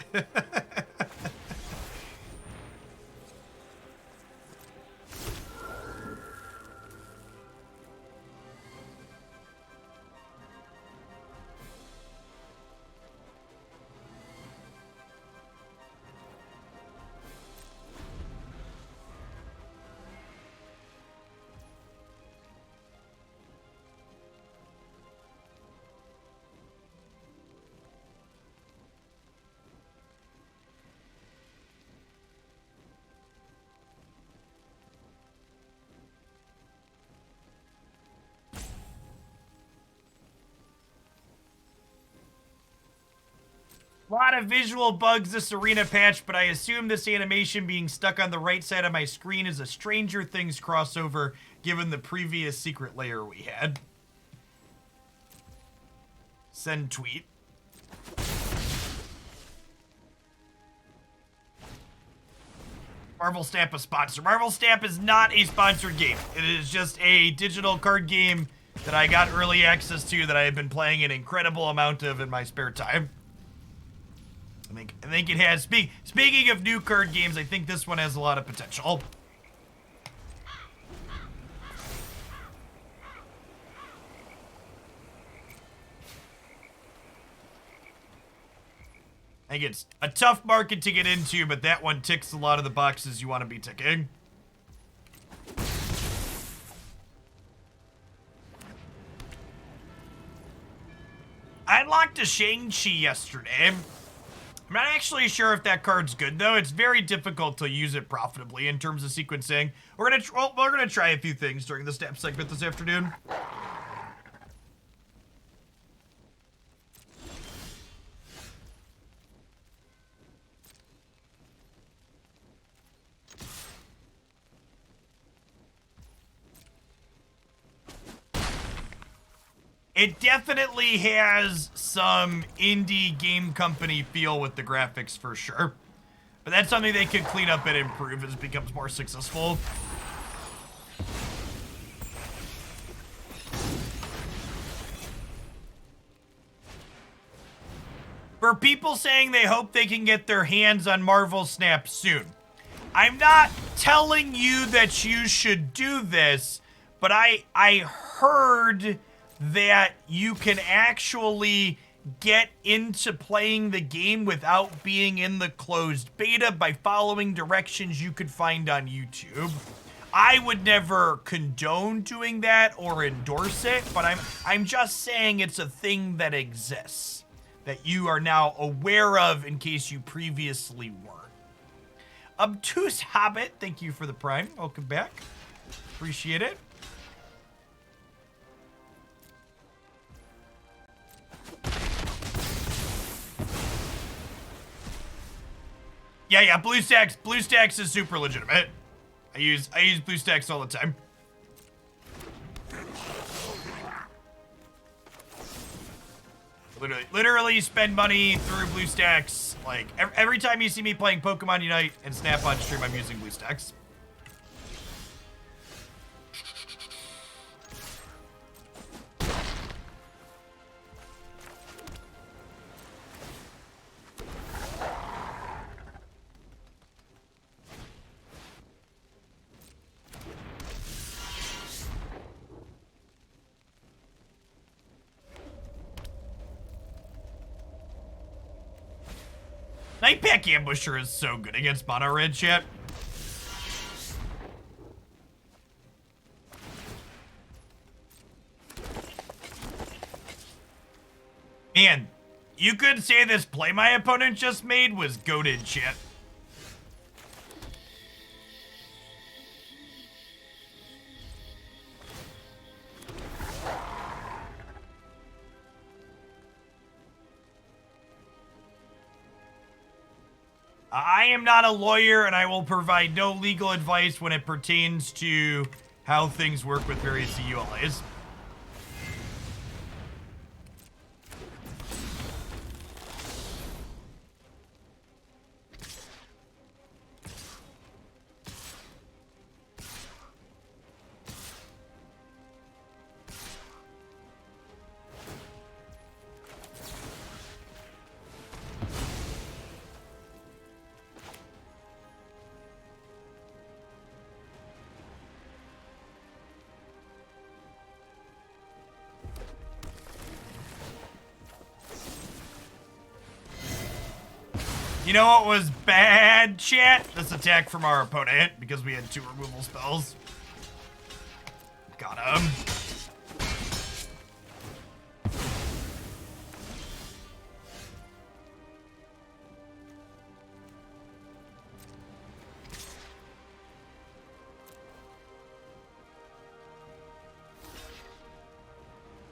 A lot of visual bugs this arena patch, but I assume this animation being stuck on the right side of my screen is a Stranger Things crossover given the previous secret layer we had. Send tweet. Marvel Snap a sponsor. Marvel Snap is not a sponsored game. It is just a digital card game that I got early access to that I have been playing an incredible amount of in my spare time. I think it has. Speaking of new card games, I think this one has a lot of potential. I think it's a tough market to get into, but that one ticks a lot of the boxes you want to be ticking. I unlocked a Shang-Chi yesterday. I'm not actually sure if that card's good, though. It's very difficult to use it profitably in terms of sequencing. We're gonna try a few things during the step segment this afternoon. It definitely has some indie game company feel with the graphics for sure. But that's something they could clean up and improve as it becomes more successful. For people saying they hope they can get their hands on Marvel Snap soon, I'm not telling you that you should do this, but I heard that you can actually get into playing the game without being in the closed beta by following directions you could find on YouTube. I would never condone doing that or endorse it, but I'm just saying it's a thing that exists that you are now aware of in case you previously weren't. Obtuse Hobbit, thank you for the Prime. Welcome back. Appreciate it. Yeah, BlueStacks is super legitimate. I use BlueStacks all the time. Literally spend money through BlueStacks. Like every time you see me playing Pokemon Unite and Snap on stream, I'm using BlueStacks. Nightpack Ambusher is so good against mono red, chat. Man, you could say this play my opponent just made was goated, chat. I am not a lawyer, and I will provide no legal advice when it pertains to how things work with various EULAs. You know what was bad, chat? This attack from our opponent, because we had 2 removal spells. Got him.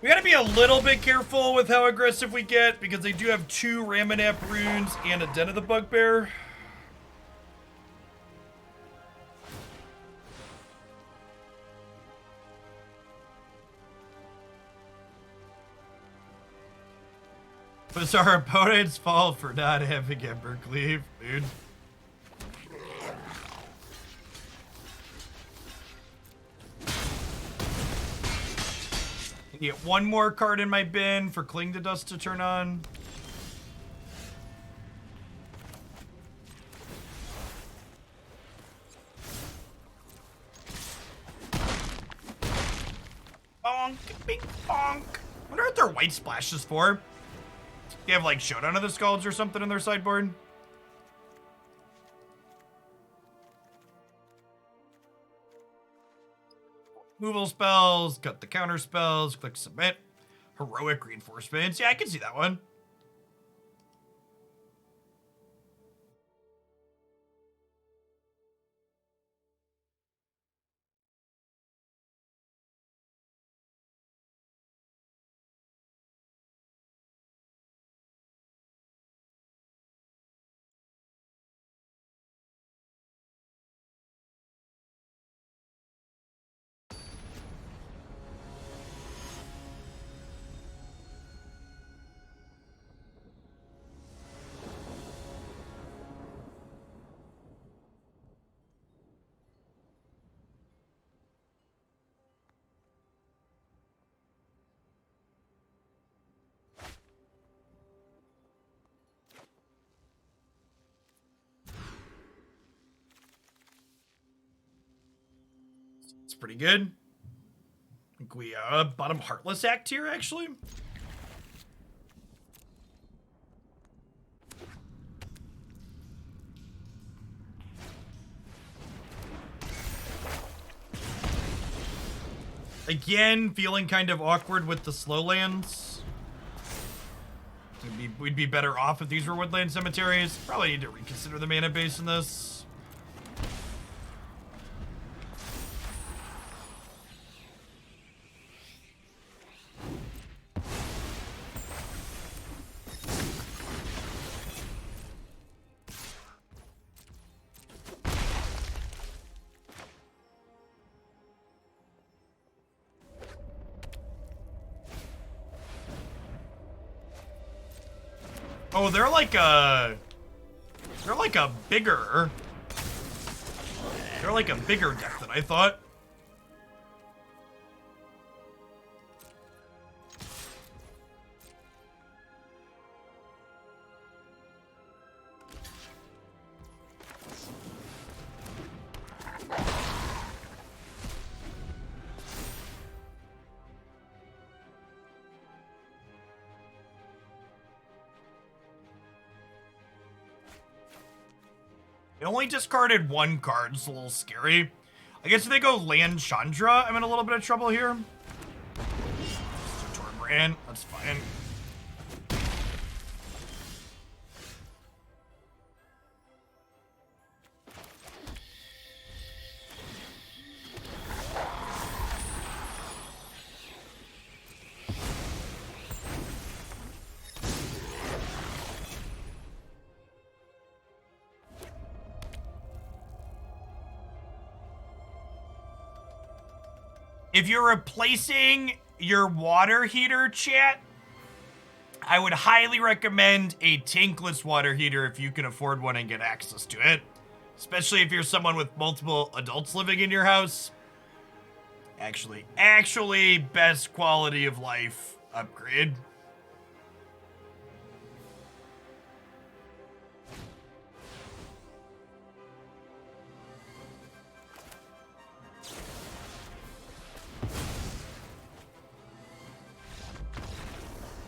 We gotta be a little bit careful with how aggressive we get, because they do have 2 Ramanap runes and a Den of the Bugbear. But it's our opponent's fault for not having Ember Cleave, dude. I get 1 more card in my bin for Cling to Dust to turn on. Bonk, bing, bonk. Wonder what their white splash is for. They have like Showdown of the Skalds or something in their sideboard. Removal spells, cut the counter spells, click submit. Heroic reinforcements. Yeah, I can see that one. It's pretty good. I think we bottom Heartless Act here, actually. Again, feeling kind of awkward with the slow lands. We'd be better off if these were Woodland Cemeteries. Probably need to reconsider the mana base in this. Oh, they're like a bigger deck than I thought. They only discarded 1 card, it's a little scary. I guess if they go land Chandra, I'm in a little bit of trouble here. Torbrand, that's fine. If you're replacing your water heater, chat, I would highly recommend a tankless water heater if you can afford one and get access to it. Especially if you're someone with multiple adults living in your house. Actually, best quality of life upgrade.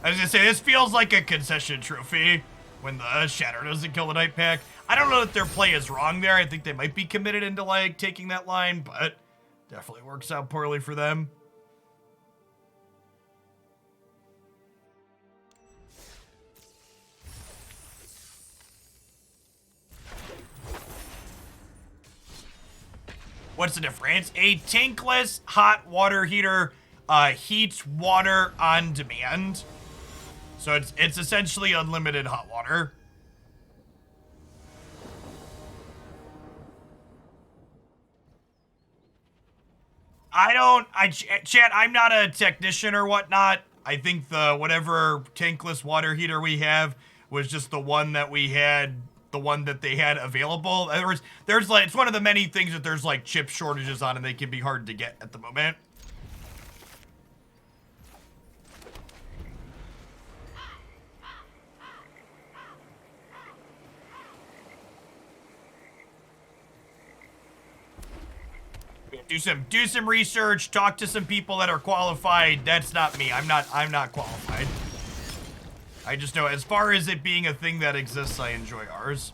I was gonna say, this feels like a concession trophy. when the Shatter doesn't kill the Nightpack. I don't know that their play is wrong there. I think they might be committed into, like, taking that line, but definitely works out poorly for them. What's the difference? A tankless hot water heater heats water on demand. So it's essentially unlimited hot water. Chat, I'm not a technician or whatnot. I think the whatever tankless water heater we have was just the one that we had, the one that they had available. In other words, there's like, it's one of the many things that there's like chip shortages on and they can be hard to get at the moment. Do some research, talk to some people that are qualified. That's not me. I'm not qualified. I just know as far as it being a thing that exists, I enjoy ours.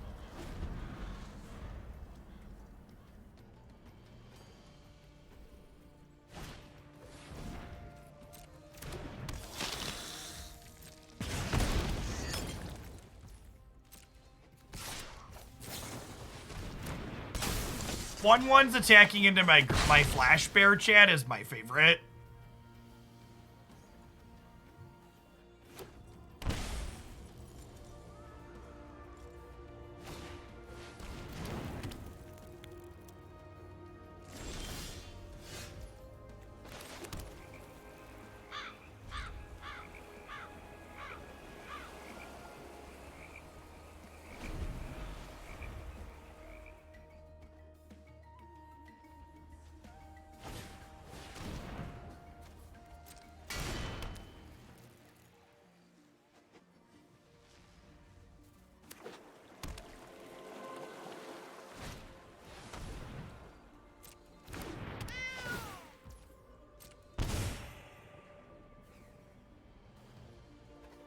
One's attacking into my Flash Bear, chat, is my favorite.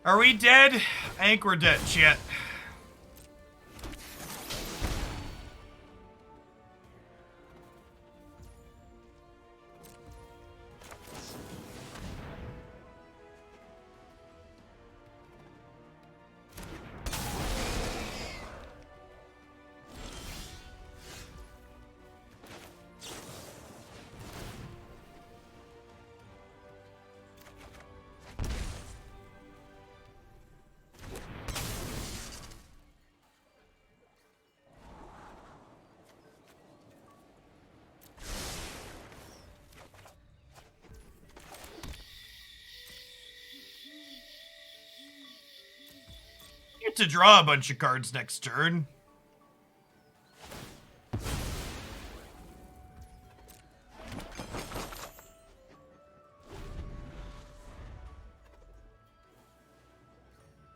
Are we dead? I think we're dead, shit. To draw a bunch of cards next turn.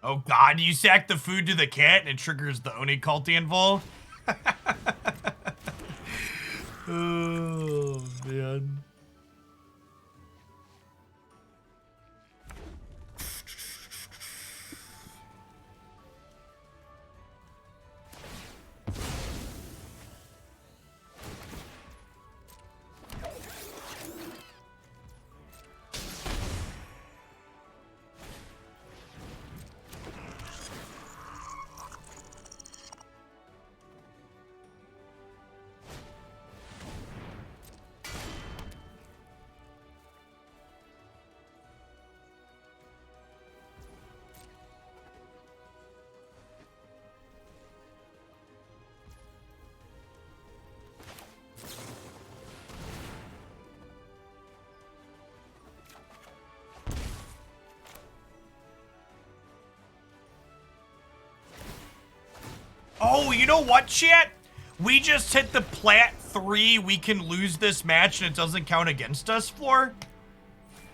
Oh god, you sack the food to the cat and it triggers the Oni cult anvil? Oh man. Oh, you know what, chat? We just hit the plat 3, we can lose this match and it doesn't count against us floor.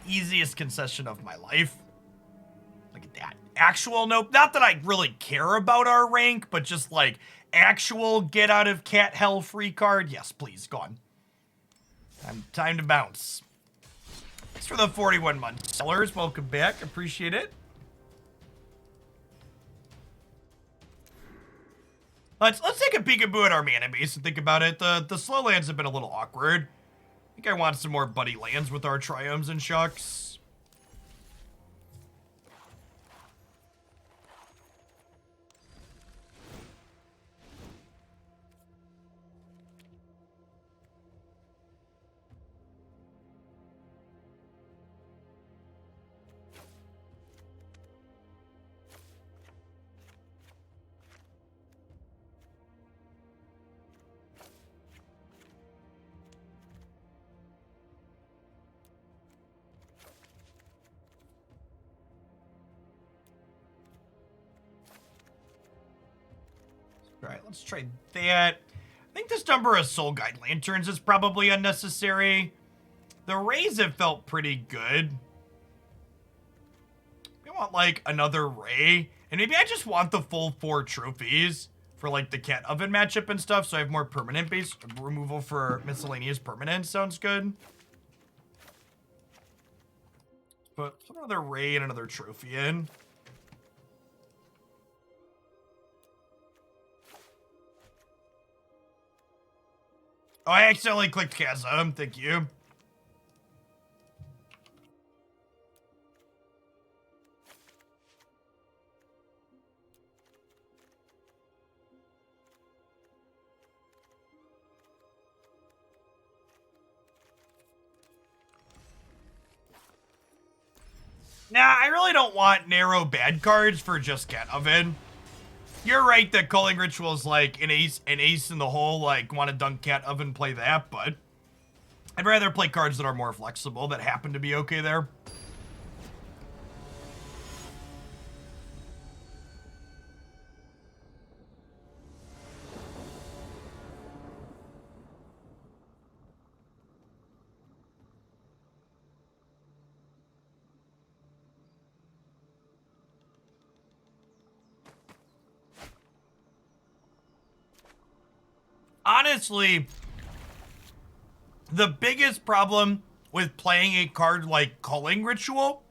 Easiest concession of my life. Look at that. Actual, nope, not that I really care about our rank, but just like actual get out of cat hell free card. Yes, please, go on. Time to bounce. Thanks for the 41 months. Sellers, welcome back. Appreciate it. Let's take a peekaboo at our mana base and think about it. The slow lands have been a little awkward. I think I want some more buddy lands with our Triomes and Shucks. Alright, let's try that. I think this number of Soul Guide Lanterns is probably unnecessary. The Rays have felt pretty good. We want, like, another Ray. And maybe I just want the full 4 trophies for, like, the Cat Oven matchup and stuff, so I have more permanent-based removal for miscellaneous permanents. Sounds good. Put another Ray and another trophy in. Oh, I accidentally clicked Chasm. Thank you. Nah, I really don't want narrow bad cards for just Cat Oven. You're right that Culling Ritual is like an ace in the hole, like want to dunk Cat Oven, play that, but I'd rather play cards that are more flexible that happen to be okay there. Honestly, the biggest problem with playing a card like Culling Ritual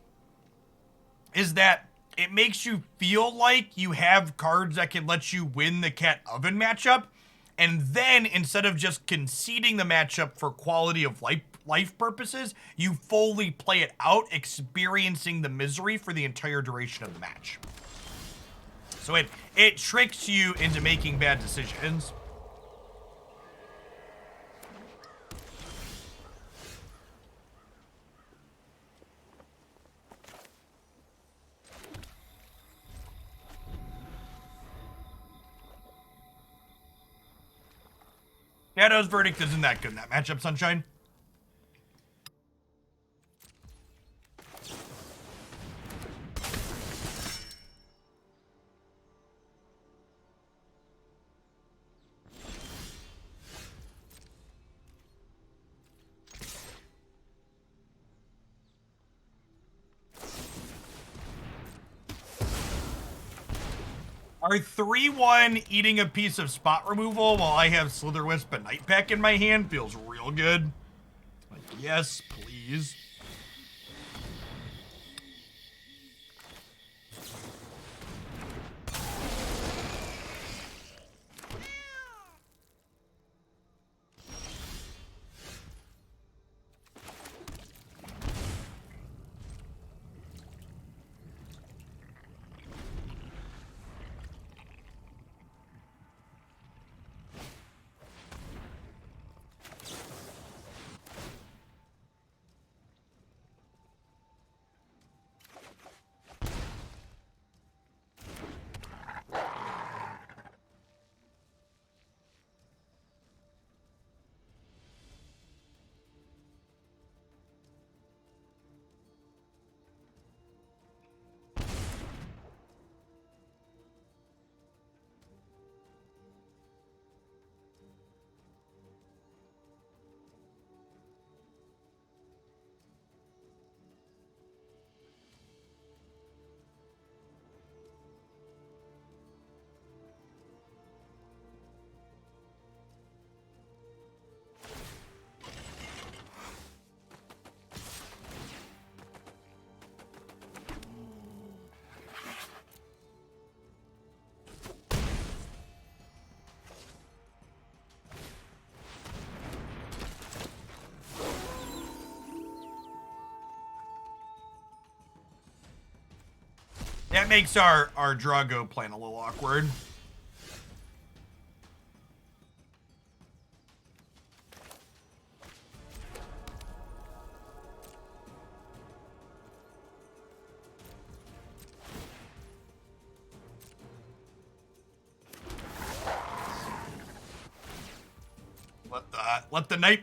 is that it makes you feel like you have cards that can let you win the Cat Oven matchup, and then instead of just conceding the matchup for quality of life purposes, you fully play it out, experiencing the misery for the entire duration of the match. So it tricks you into making bad decisions. Shadow's Verdict isn't that good in that matchup, Sunshine. Are 3-1 eating a piece of spot removal while I have Slitherwisp and Nightpack in my hand feels real good. Like, yes, please. That makes our Drago plan a little awkward. Let the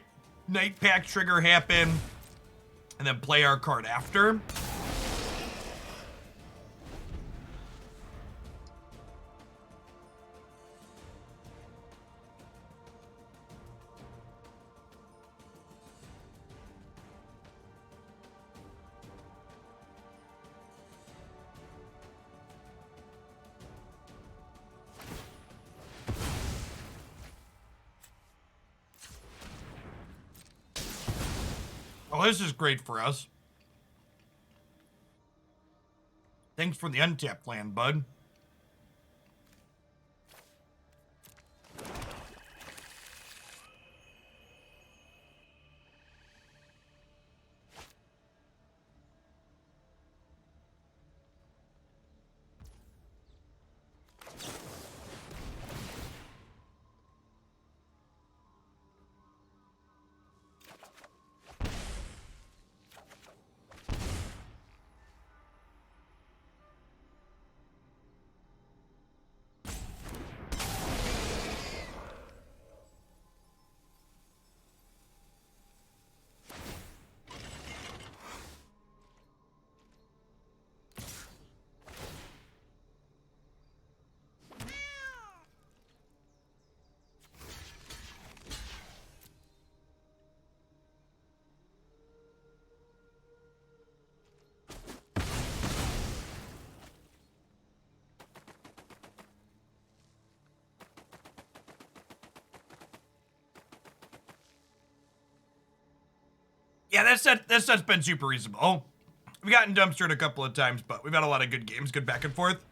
Nightpack trigger happen, and then play our card after. Oh, this is great for us. Thanks for the untapped land, bud. Yeah, that's been super reasonable. We've gotten dumpstered a couple of times, but we've had a lot of good games, good back and forth.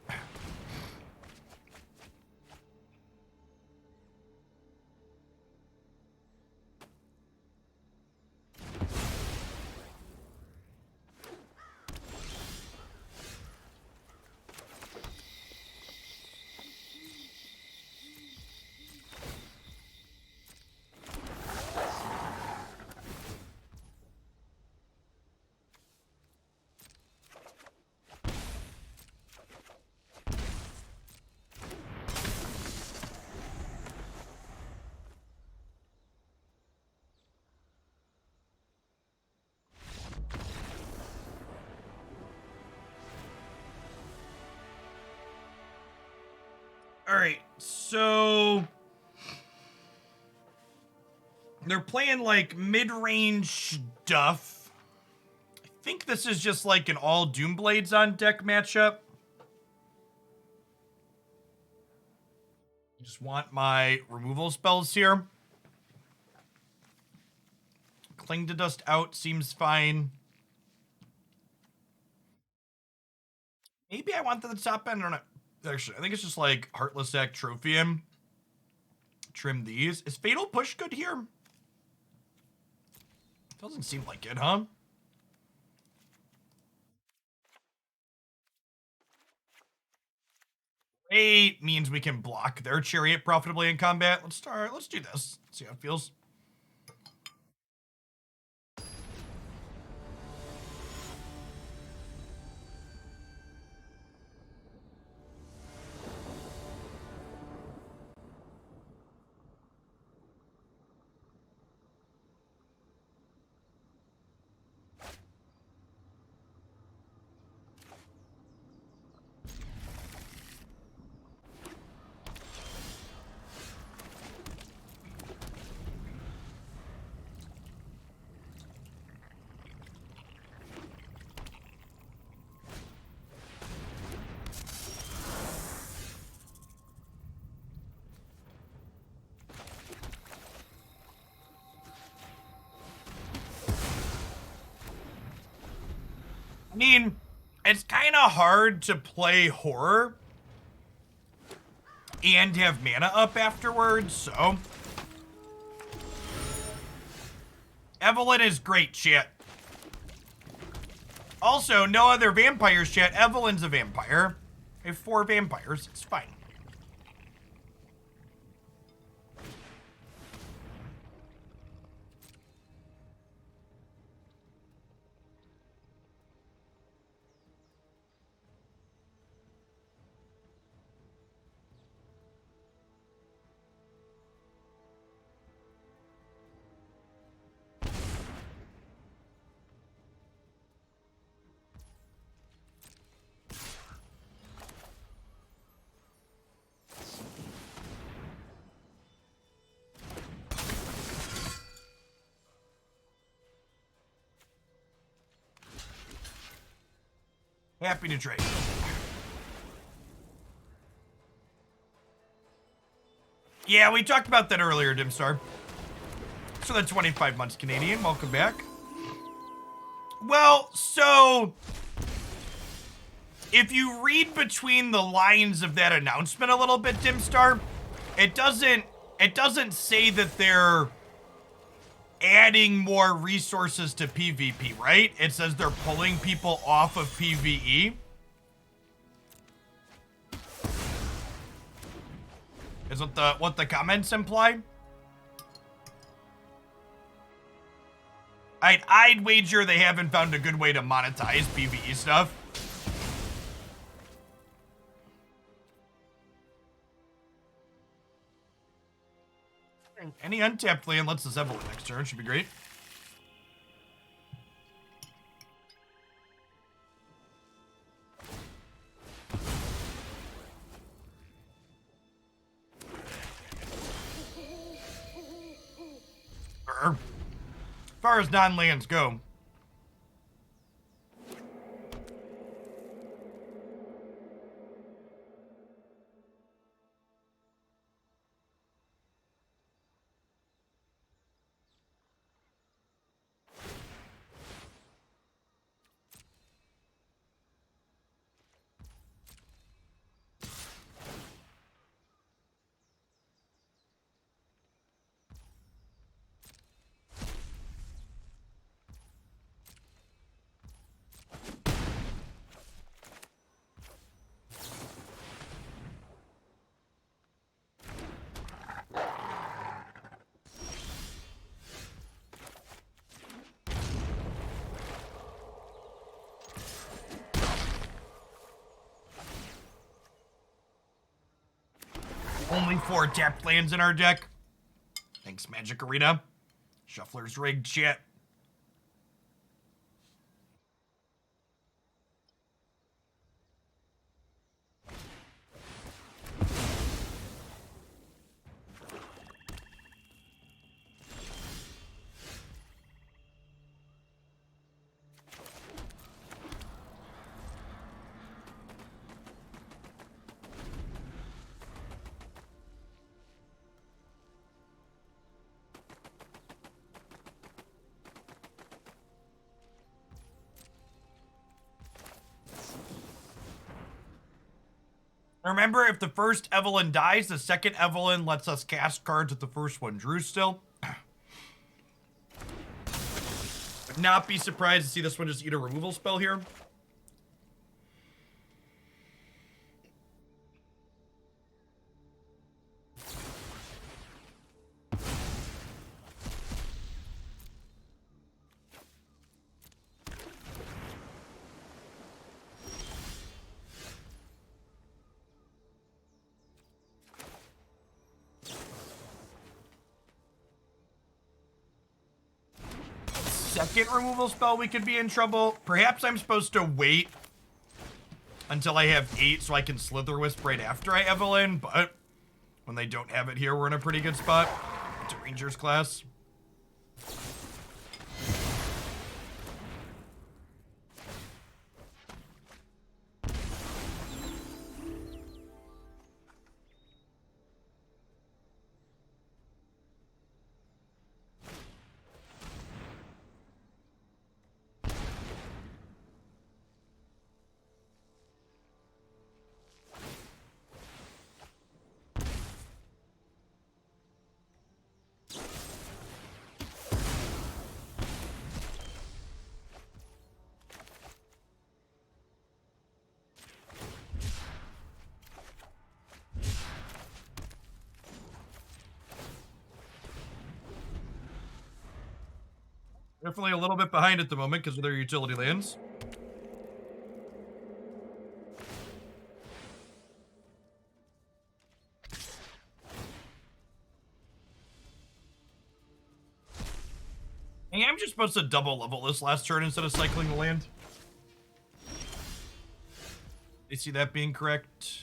Alright, so they're playing like mid-range stuff. I think this is just like an all Doomblades on deck matchup. I just want my removal spells here. Cling to Dust out seems fine. Maybe I want the top end or not. Actually, I think it's just like Heartless Act Trophium. Trim these. Is Fatal Push good here? Doesn't seem like it, huh? Ray means we can block their Chariot profitably in combat. Let's do this. See how it feels. I mean, it's kind of hard to play horror and have mana up afterwards, so. Evelyn is great, shit. Also, no other vampires, chat. Evelyn's a vampire. I have 4 vampires. It's fine. Happy to trade. Yeah, we talked about that earlier, Dimstar. So the 25 months Canadian, welcome back. Well, so if you read between the lines of that announcement a little bit, Dimstar, it doesn't say that they're adding more resources to PvP, right? It says they're pulling people off of PvE. Is what the comments imply? I'd wager they haven't found a good way to monetize PvE stuff. Any untapped land lets us Evelyn next turn. Should be great. As far as non-lands go, only 4 tapped lands in our deck. Thanks, Magic Arena. Shuffler's rigged shit. Remember, if the first Evelyn dies, the second Evelyn lets us cast cards that the first one drew still. Would not be surprised to see this one just eat a removal spell here. Second removal spell, we could be in trouble. Perhaps I'm supposed to wait until I have 8 so I can Slitherwisp right after I Evelyn, but when they don't have it here, we're in a pretty good spot. It's a Ranger's class. Definitely a little bit behind at the moment because of their utility lands. Hey, I'm just supposed to double level this last turn instead of cycling the land. You see that being correct?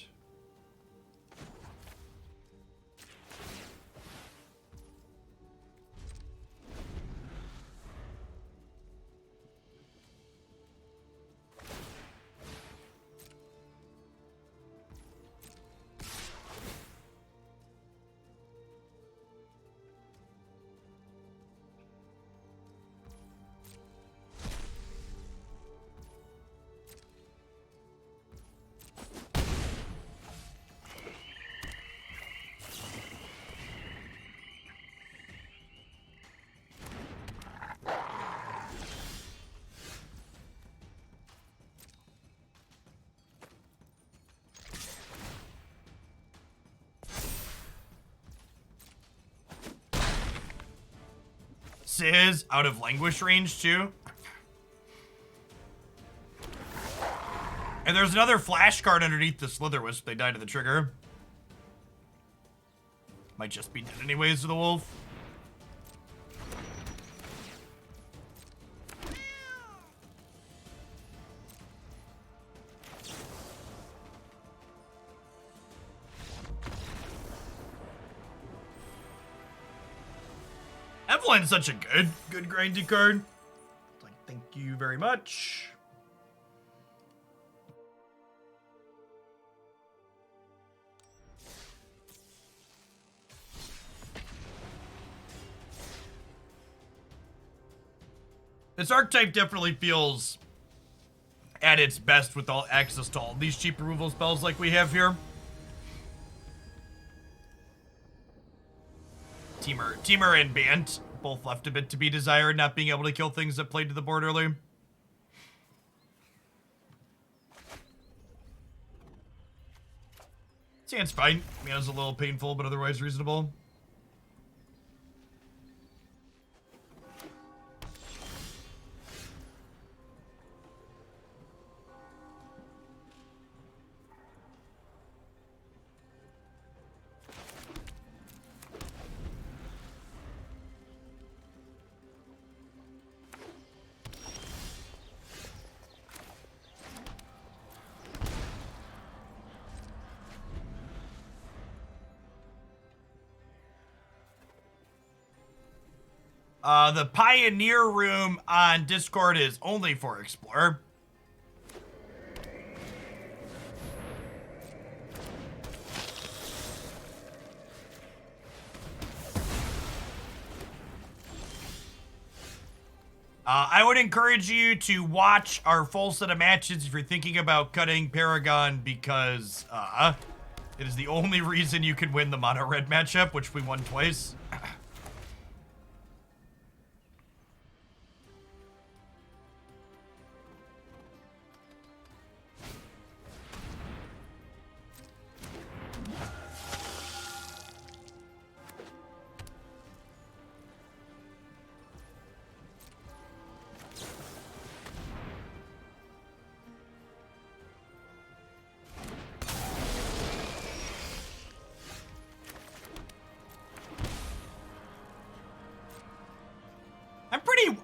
Is out of languish range too. And there's another flash card underneath the Slitherwisp. They died to the trigger. Might just be dead anyways to the wolf. Evelyn's such a good grindy card. It's like, thank you very much. This archetype definitely feels at its best with all access to all these cheap removal spells like we have here. Teamer and Bant both left a bit to be desired, not being able to kill things that played to the board early. Sounds fine. I mean, it was a little painful, but otherwise reasonable. The Pioneer room on Discord is only for Explorer. I would encourage you to watch our full set of matches if you're thinking about cutting Paragon, because it is the only reason you can win the mono red matchup, which we won twice.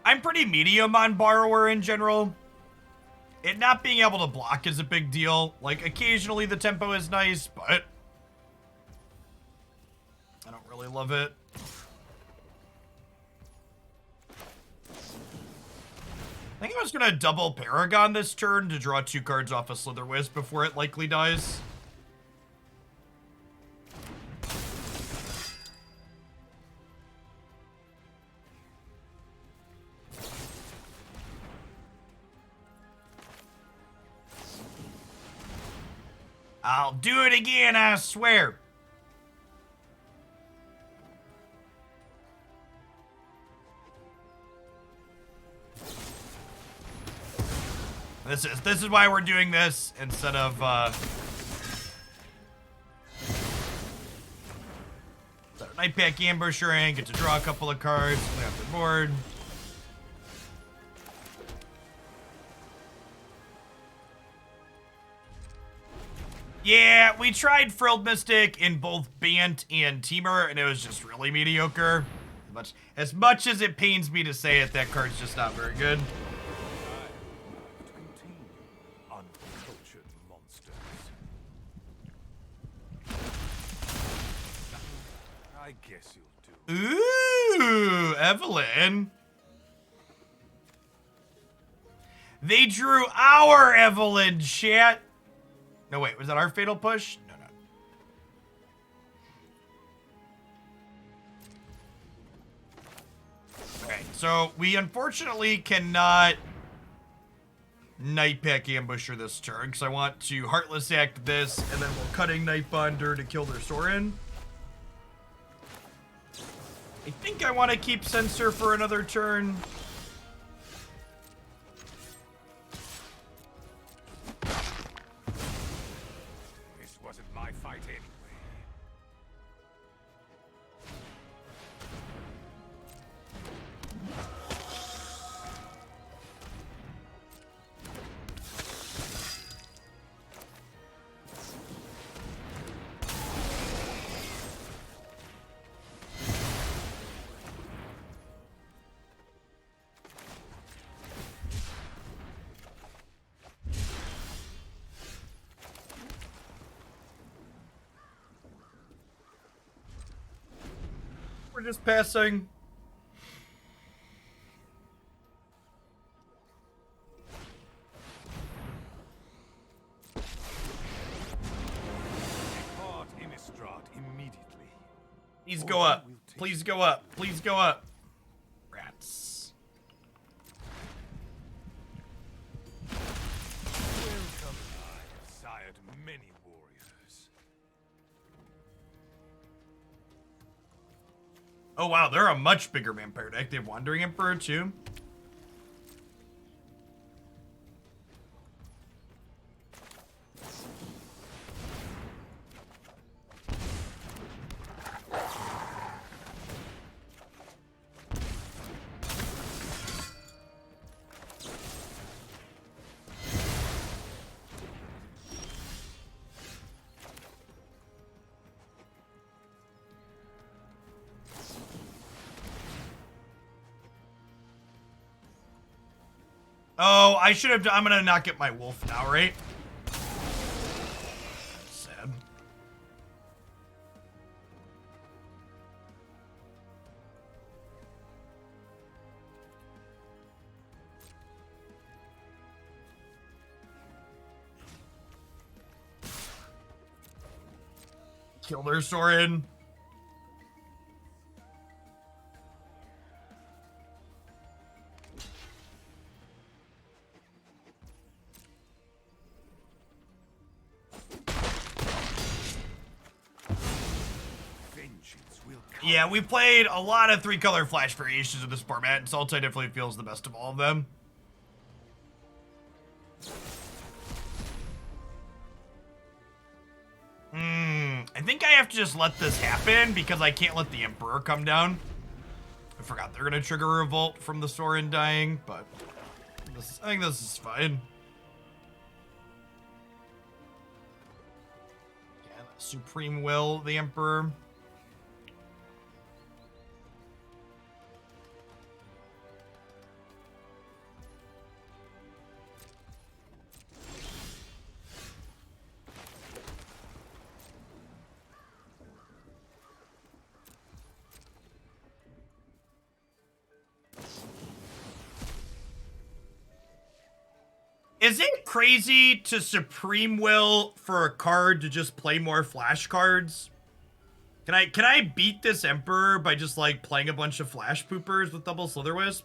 I'm pretty medium on Borrower in general. It not being able to block is a big deal. Like, occasionally the tempo is nice, but I don't really love it. I think I was gonna double Paragon this turn to draw 2 cards off of Slitherwisp before it likely dies. I'll do it again, I swear. This is why we're doing this instead of Nightpack Ambusher and get to draw a couple of cards, play off the board. Yeah, we tried Frilled Mystic in both Bant and Temur, and it was just really mediocre. As much as it pains me to say it, that card's just not very good. Continue, uncultured monsters. I guess you'll do. Ooh, Evelyn. They drew our Evelyn, chat. No, wait, was that our fatal push? No, no. Okay, so we unfortunately cannot Nightpack Ambusher this turn, because I want to Heartless Act this, and then we'll Cunning Nightbonder to kill their Soaring. I think I want to keep Censor for another turn. This wasn't my fight anyway. We're just passing. Caught Innistrad immediately. Please go up. Please go up. Please go up. Rats. Welcome. I have sired many warriors. Oh wow, they're a much bigger vampire deck. They have Wandering Emperor too. Oh, I should have. I'm gonna not get my wolf now, right? Sad. Kill their Soaring. Yeah, we played a lot of 3-color flash variations of this format, and Sultai definitely feels the best of all of them. I think I have to just let this happen, because I can't let the Emperor come down. I forgot they're gonna trigger a revolt from the Soaring dying, but I think this is fine. Yeah, Supreme Will, the Emperor. Is it crazy to Supreme Will for a card to just play more flash cards? Can I beat this Emperor by just like playing a bunch of flash poopers with double Slitherwisp?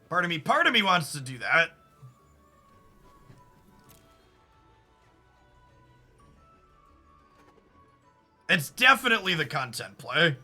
Part of me wants to do that. It's definitely the content play.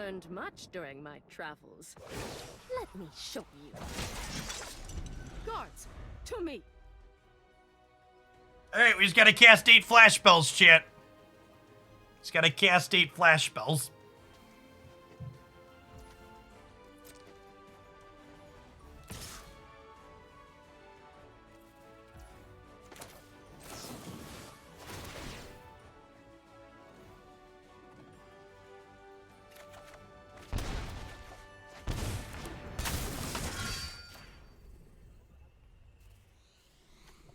learned much during my travels. Let me show you. Guards, to me. Alright, we just gotta cast 8 flash spells, chat. Just gotta cast 8 flash spells.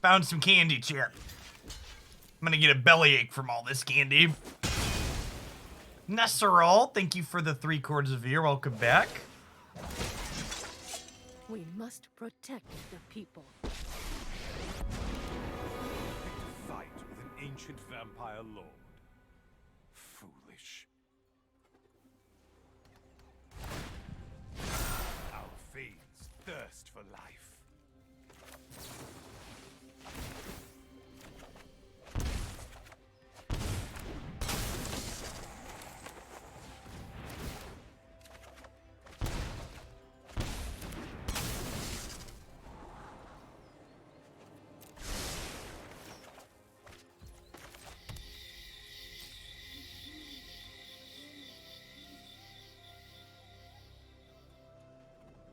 Found some candy, chat. I'm gonna get a bellyache from all this candy. Nesserol, thank you for the 3 quarters of a year. Welcome back. We must protect the people. Fight with an ancient vampire lord. Foolish. Our fiends thirst for life.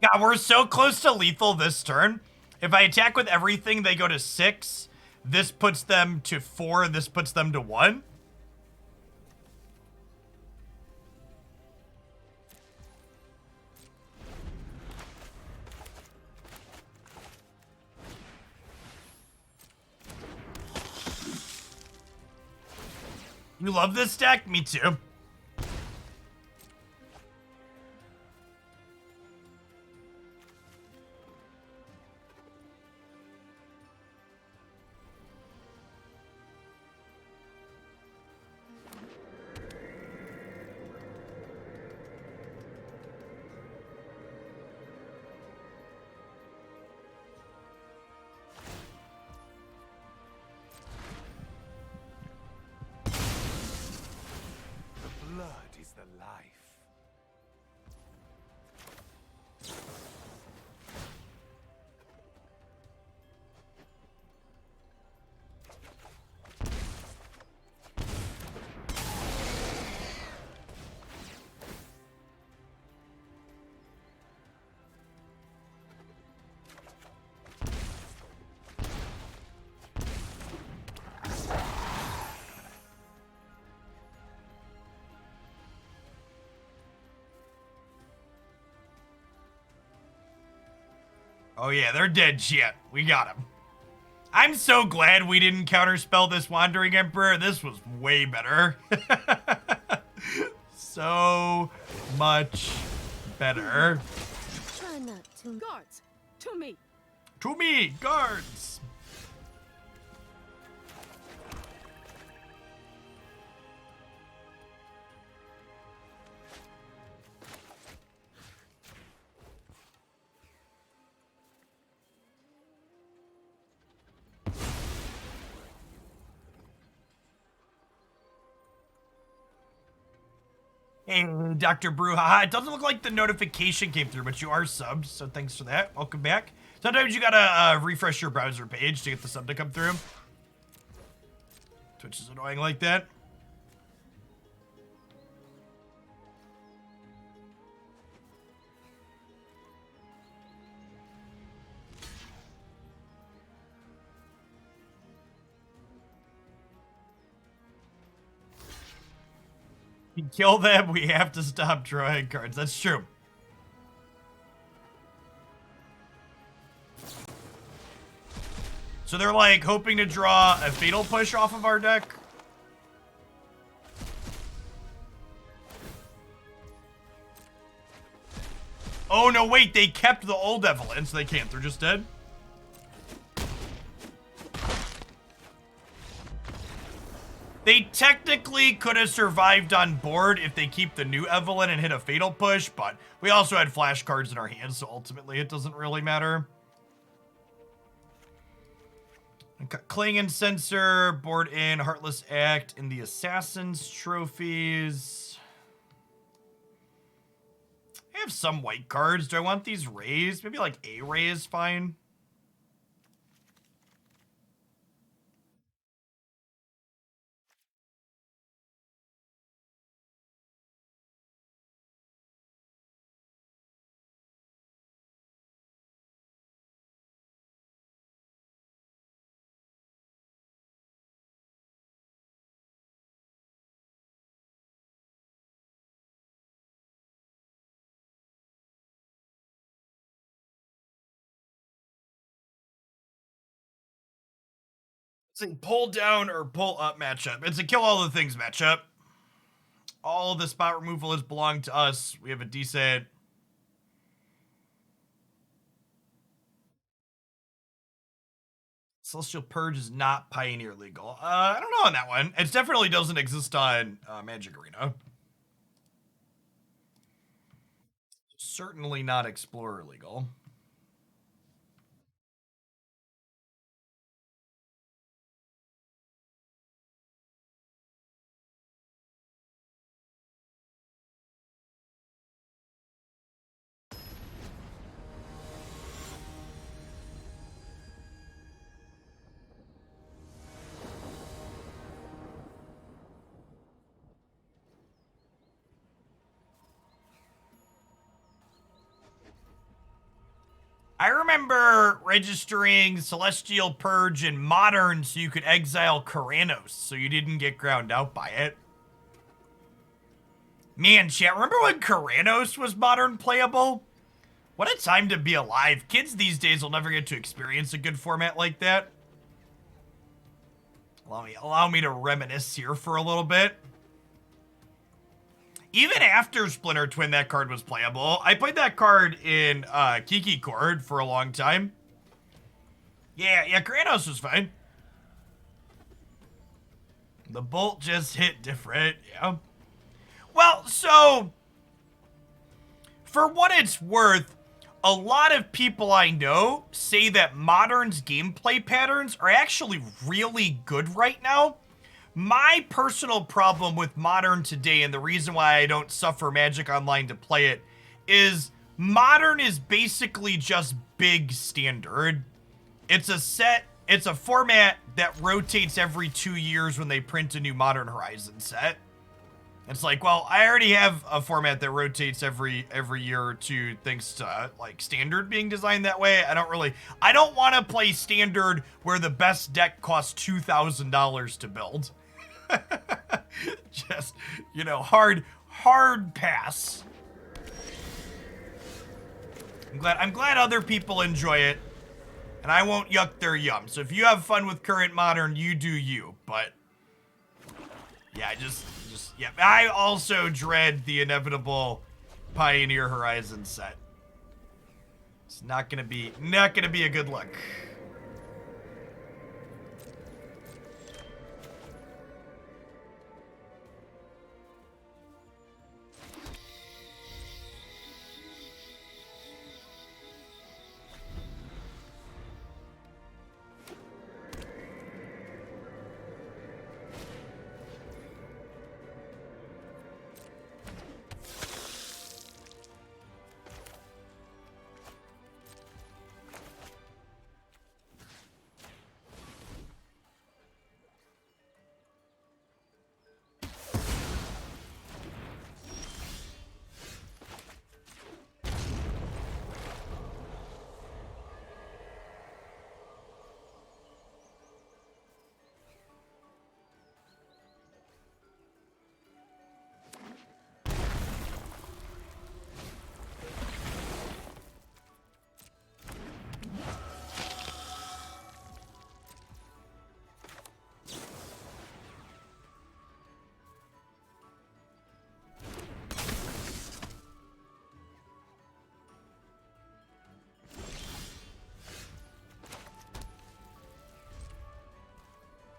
God, we're so close to lethal this turn. If I attack with everything, they go to 6. This puts them to 4. This puts them to 1. You love this deck? Me too. Oh yeah, they're dead shit. We got him. I'm so glad we didn't counterspell this Wandering Emperor. This was way better. So much better. Try not to. Guards, to me. To me, guards. Hey, Dr. Bruhaha. It doesn't look like the notification came through, but you are subbed, so thanks for that. Welcome back. Sometimes you gotta refresh your browser page to get the sub to come through. Twitch is annoying like that. You kill them, we have to stop drawing cards. That's true. So they're like hoping to draw a Fatal Push off of our deck. Oh no, wait, they kept the old Evelyn, so they can't. They're just dead. They technically could have survived on board if they keep the new Evelyn and hit a Fatal Push, but we also had flash cards in our hands, so ultimately it doesn't really matter. Cling and Censor, board in Heartless Act in the Assassin's Trophies. I have some white cards. Do I want these rays? Maybe like a ray is fine. It's a pull down or pull up matchup. It's a kill all the things matchup. All of the spot removal has belonged to us. We have a decent... Celestial Purge is not Pioneer legal. I don't know on that one. It definitely doesn't exist on Magic Arena. Certainly not Explorer legal. I remember registering Celestial Purge in Modern so you could exile Karanos so you didn't get ground out by it. Man, chat, remember when Karanos was Modern playable? What a time to be alive. Kids these days will never get to experience a good format like that. Allow me to reminisce here for a little bit. Even after Splinter Twin, that card was playable. I played that card in Kiki Chord for a long time. Yeah, Kranos was fine. The bolt just hit different, yeah. Well, so, for what it's worth, a lot of people I know say that Modern's gameplay patterns are actually really good right now. My personal problem with Modern today, and the reason why I don't suffer Magic Online to play it, is Modern is basically just big Standard. It's a format that rotates every 2 years when they print a new Modern Horizon set. It's like, well, I already have a format that rotates every year or two thanks to, like, Standard being designed that way. I don't want to play Standard where the best deck costs $2,000 to build. Just, you know, hard pass. I'm glad other people enjoy it, and I won't yuck their yum. So if you have fun with current Modern, you do you. But yeah, yeah. I also dread the inevitable Pioneer Horizon set. It's not gonna be a good look.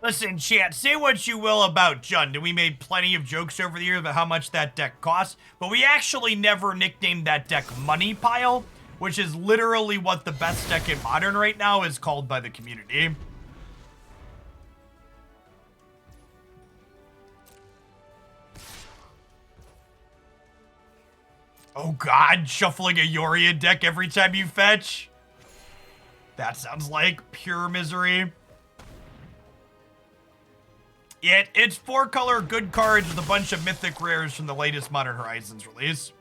Listen, chat, say what you will about Jund, and we made plenty of jokes over the years about how much that deck costs, but we actually never nicknamed that deck Money Pile, which is literally what the best deck in Modern right now is called by the community. Oh god, shuffling a Yoria deck every time you fetch? That sounds like pure misery. Yeah, it's 4-color good cards with a bunch of mythic rares from the latest Modern Horizons release.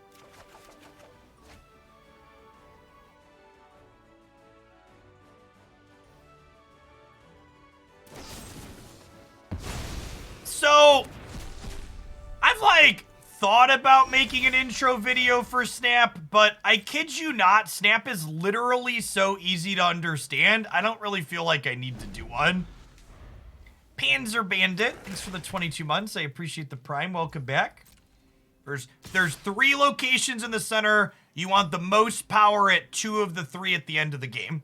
So, I've like thought about making an intro video for Snap, but I kid you not, Snap is literally so easy to understand. I don't really feel like I need to do one. Panzer Bandit, thanks for the 22 months. I appreciate the prime. Welcome back. There's 3 locations in the center. You want the most power at 2 of the 3 at the end of the game.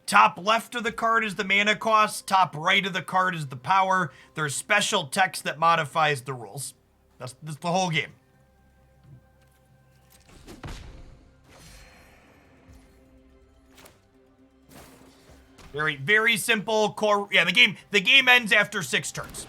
Top left of the card is the mana cost. Top right of the card is the power. There's special text that modifies the rules. That's the whole game. Very, very simple core. Yeah, the game ends after 6 turns.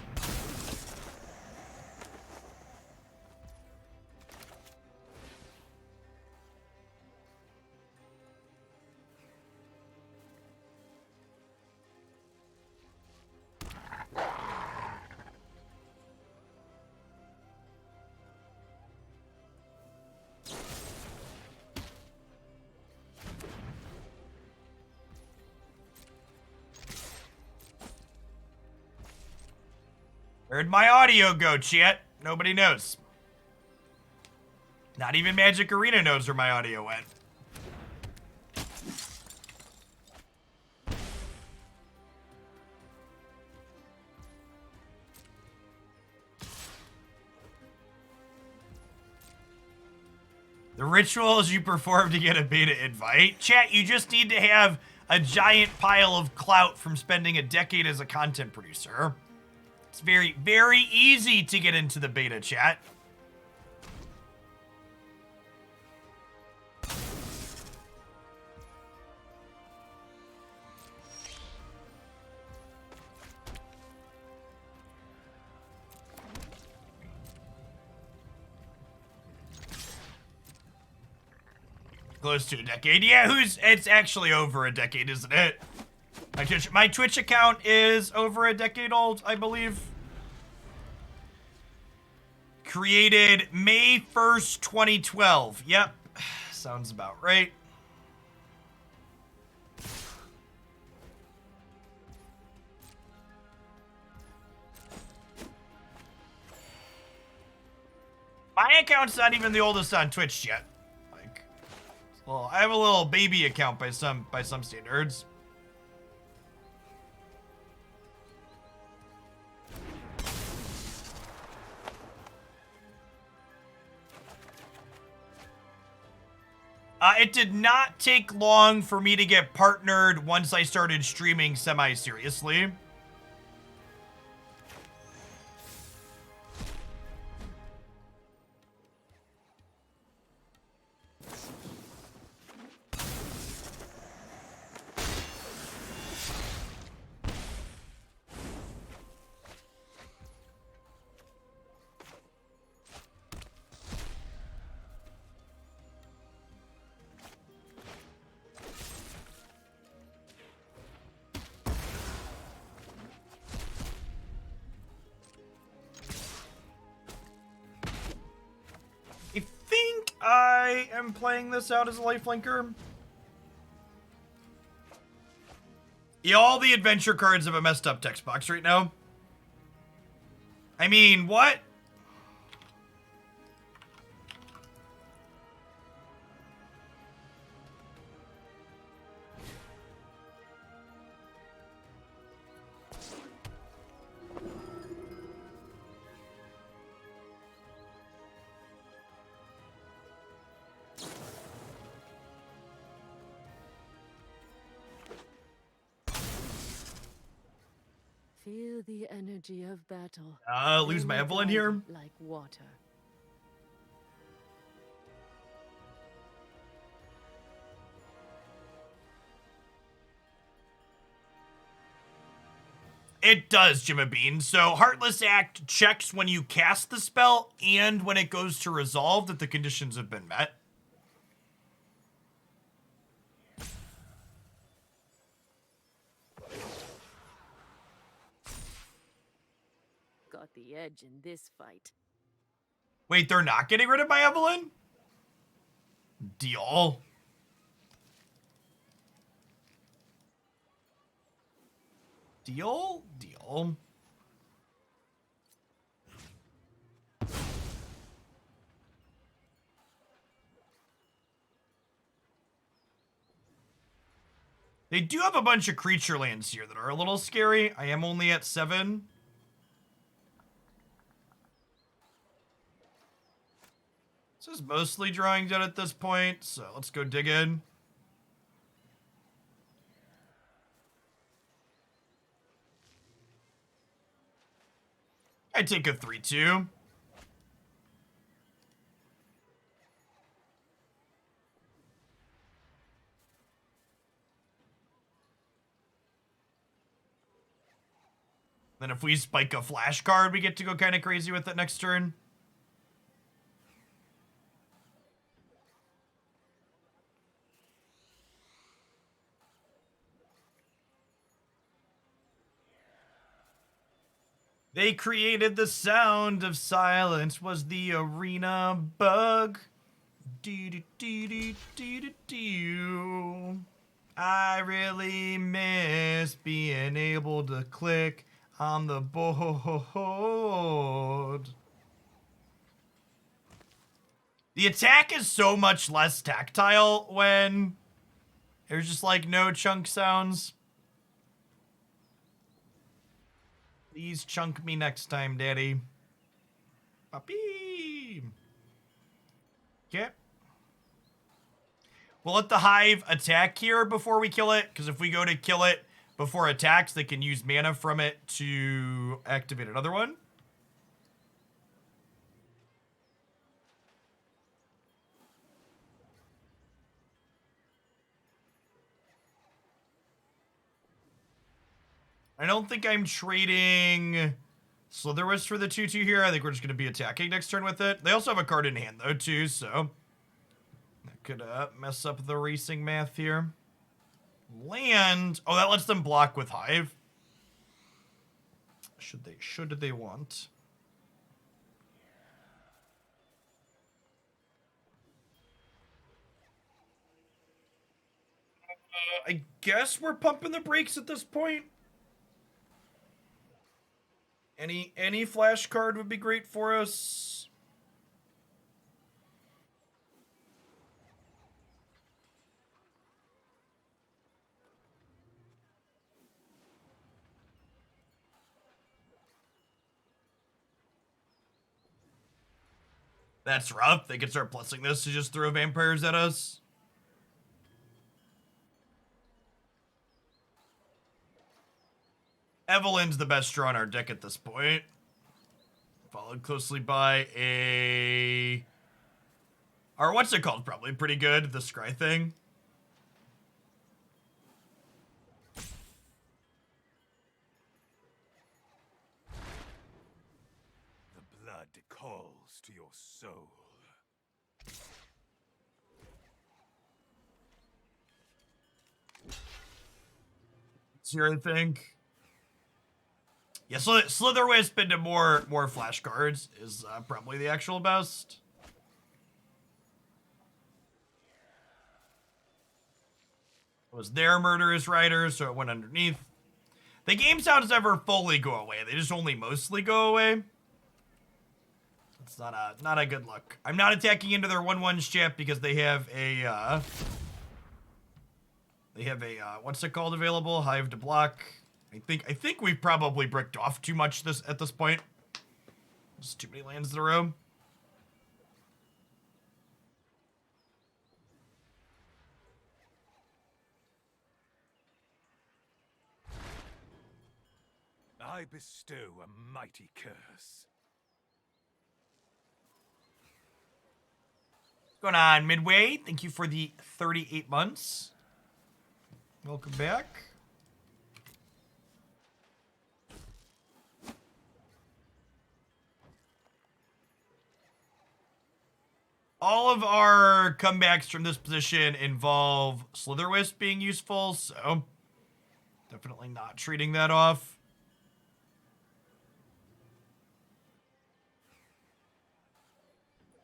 Where'd my audio go, chat? Nobody knows. Not even Magic Arena knows where my audio went. The rituals you perform to get a beta invite. Chat, you just need to have a giant pile of clout from spending a decade as a content producer. It's very, very easy to get into the beta, chat. Close to a decade. Yeah, it's actually over a decade, isn't it? My Twitch account is over a decade old, I believe. Created May 1st, 2012. Yep, sounds about right. My account's not even the oldest on Twitch yet. Like, well, I have a little baby account by some standards. It did not take long for me to get partnered once I started streaming semi-seriously. I am playing this out as a lifelinker. Yeah, all the adventure cards have a messed up text box right now. I mean, what? Feel the energy of battle. Lose my Evelyn here. Like water. It does, Jimmy Bean. So Heartless Act checks when you cast the spell and when it goes to resolve that the conditions have been met. the edge in this fight. Wait, they're not getting rid of my Evelyn? Deal. Deal? Deal. They do have a bunch of creature lands here that are a little scary. I am only at 7. This is mostly drawing dead at this point, so let's go dig in. I take a 3/2. Then if we spike a flash card, we get to go kind of crazy with it next turn. They created the sound of silence, was the arena bug. Do. I really miss being able to click on the board. The attack is so much less tactile when there's just like no chunk sounds. Please chunk me next time, Daddy. Puppy. Okay. We'll let the Hive attack here before we kill it, because if we go to kill it before attacks, they can use mana from it to activate another one. I don't think I'm trading Slitherwisp for the 2/2 here. I think we're just going to be attacking next turn with it. They also have a card in hand, though, too, so that could mess up the racing math here. Land. Oh, that lets them block with Hive. Should they want? I guess we're pumping the brakes at this point. Any flash card would be great for us. That's rough. They could start plussing this to just throw vampires at us. Evelyn's the best draw in our deck at this point. Followed closely by a... Or what's it called? Probably pretty good. The Scry thing. The blood calls to your soul. Here, I think. Yeah, so Slitherwisp into more flash cards is probably the actual best. It was their Murderous Rider, so it went underneath. The game sounds never fully go away. They just only mostly go away. It's not a good look. I'm not attacking into their 1/1 chap because they have a what's it called available? Hive to block. I think we've probably bricked off too much at this point. There's too many lands in a row. I bestow a mighty curse. What's going on, Midway? Thank you for the 38 months. Welcome back. All of our comebacks from this position involve Slitherwisp being useful, so definitely not treating that off.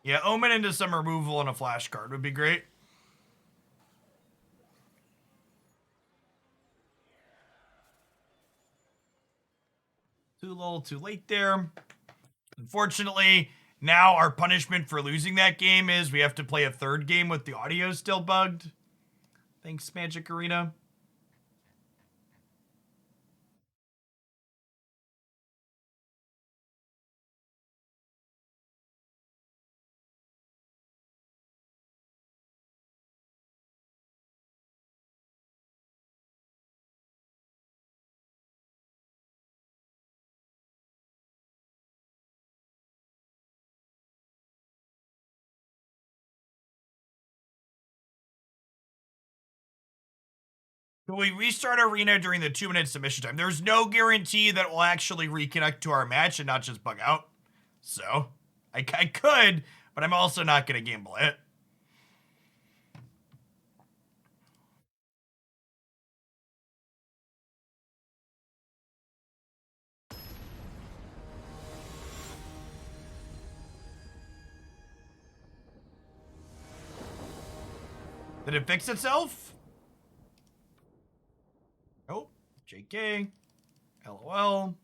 Yeah, Omen into some removal and a flash card would be great. Too little, too late there. Unfortunately, now our punishment for losing that game is we have to play a third game with the audio still bugged. Thanks, Magic Arena. Can we restart Arena during the 2-minute submission time? There's no guarantee that we'll actually reconnect to our match and not just bug out. So, I could, but I'm also not going to gamble it. Did it fix itself? Nope. JK. LOL.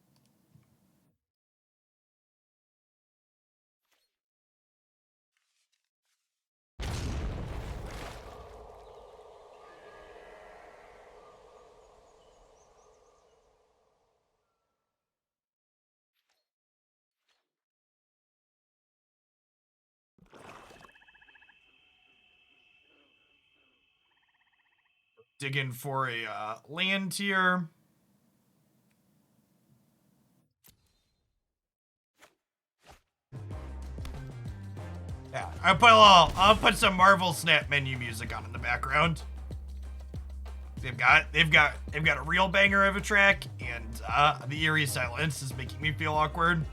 Digging for a land here. Yeah, I'll put some Marvel Snap menu music on in the background. They've got a real banger of a track, and the eerie silence is making me feel awkward.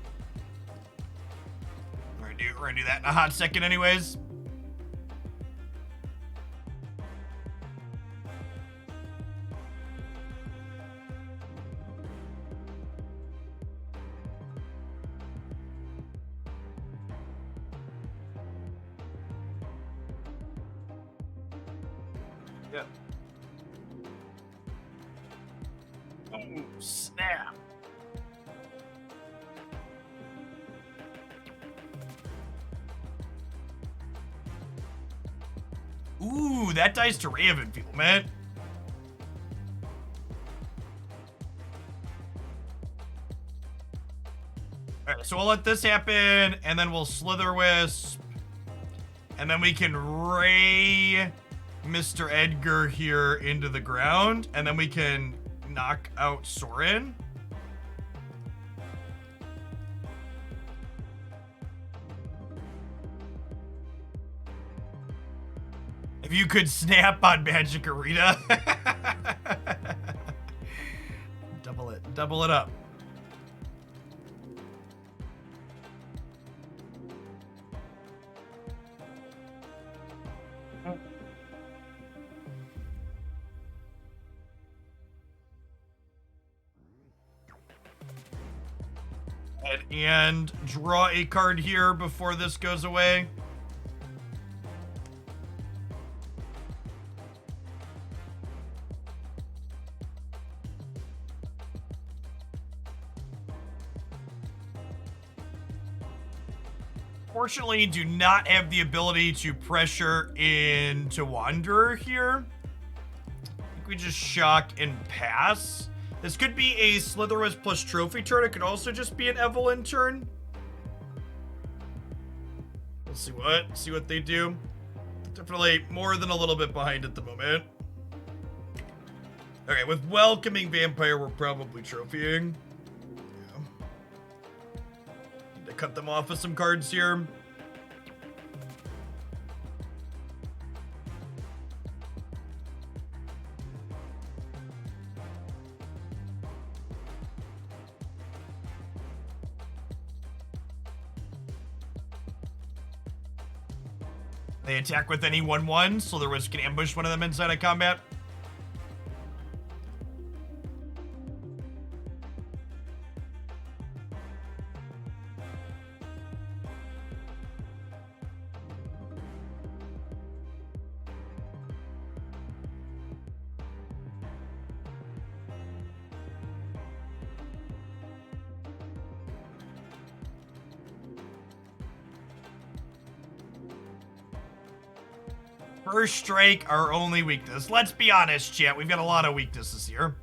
We're gonna do that in a hot second, anyways. Yep. Oh, snap. Ooh, that dies to Ray of Enfeeblement. Alright, so we'll let this happen, and then we'll Slitherwisp. And then we can Ray Mr. Edgar here into the ground, and then we can knock out Soaring. If you could snap on Magic Arena. Double it up. And draw a card here before this goes away. Fortunately, do not have the ability to pressure into Wanderer here. I think we just shock and pass. This could be a Slitherwisp plus trophy turn. It could also just be an Evelyn turn. We'll see what they do. Definitely more than a little bit behind at the moment. Okay, with Welcoming Vampire, we're probably trophying. Yeah. Need to cut them off with some cards here. They attack with any 1/1, so the risk can ambush one of them inside of combat. First strike, our only weakness. Let's be honest, chat. We've got a lot of weaknesses here.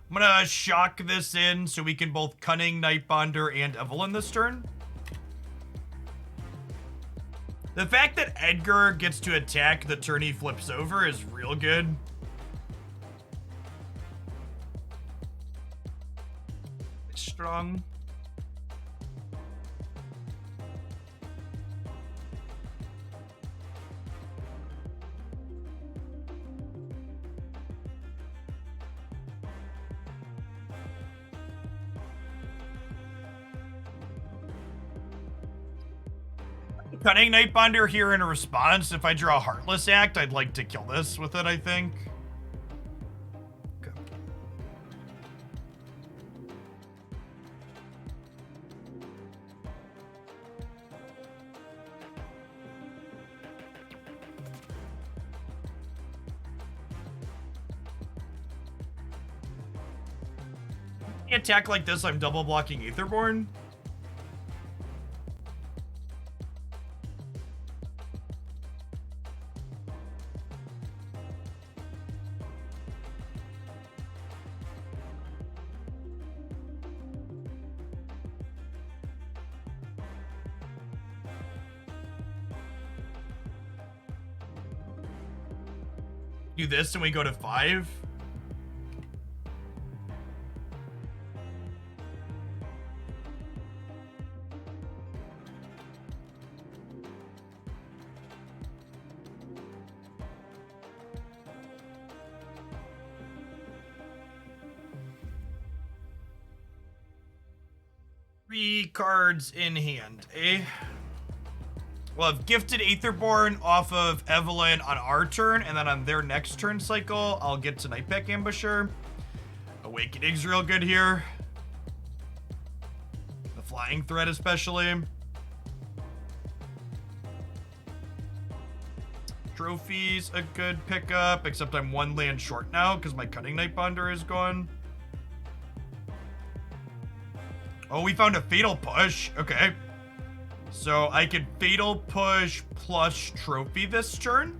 I'm gonna shock this in so we can both Cunning Nightbonder and Evelyn this turn. The fact that Edgar gets to attack the turn he flips over is real good. Strong. Cunning Nightbonder here in a response. If I draw a Heartless Act, I'd like to kill this with it, I think. Okay. Attack like this, I'm double blocking Aetherborn. Do this and we go to 5. Three cards in hand, eh? Well, I've gifted Aetherborn off of Evelyn on our turn, and then on their next turn cycle, I'll get to Nightpack Ambusher. Awakening's real good here. The Flying Threat especially. Trophy's a good pickup, except I'm 1 land short now because my Cunning Nightbonder is gone. Oh, we found a Fatal Push. Okay. So I could Fatal Push plus Trophy this turn.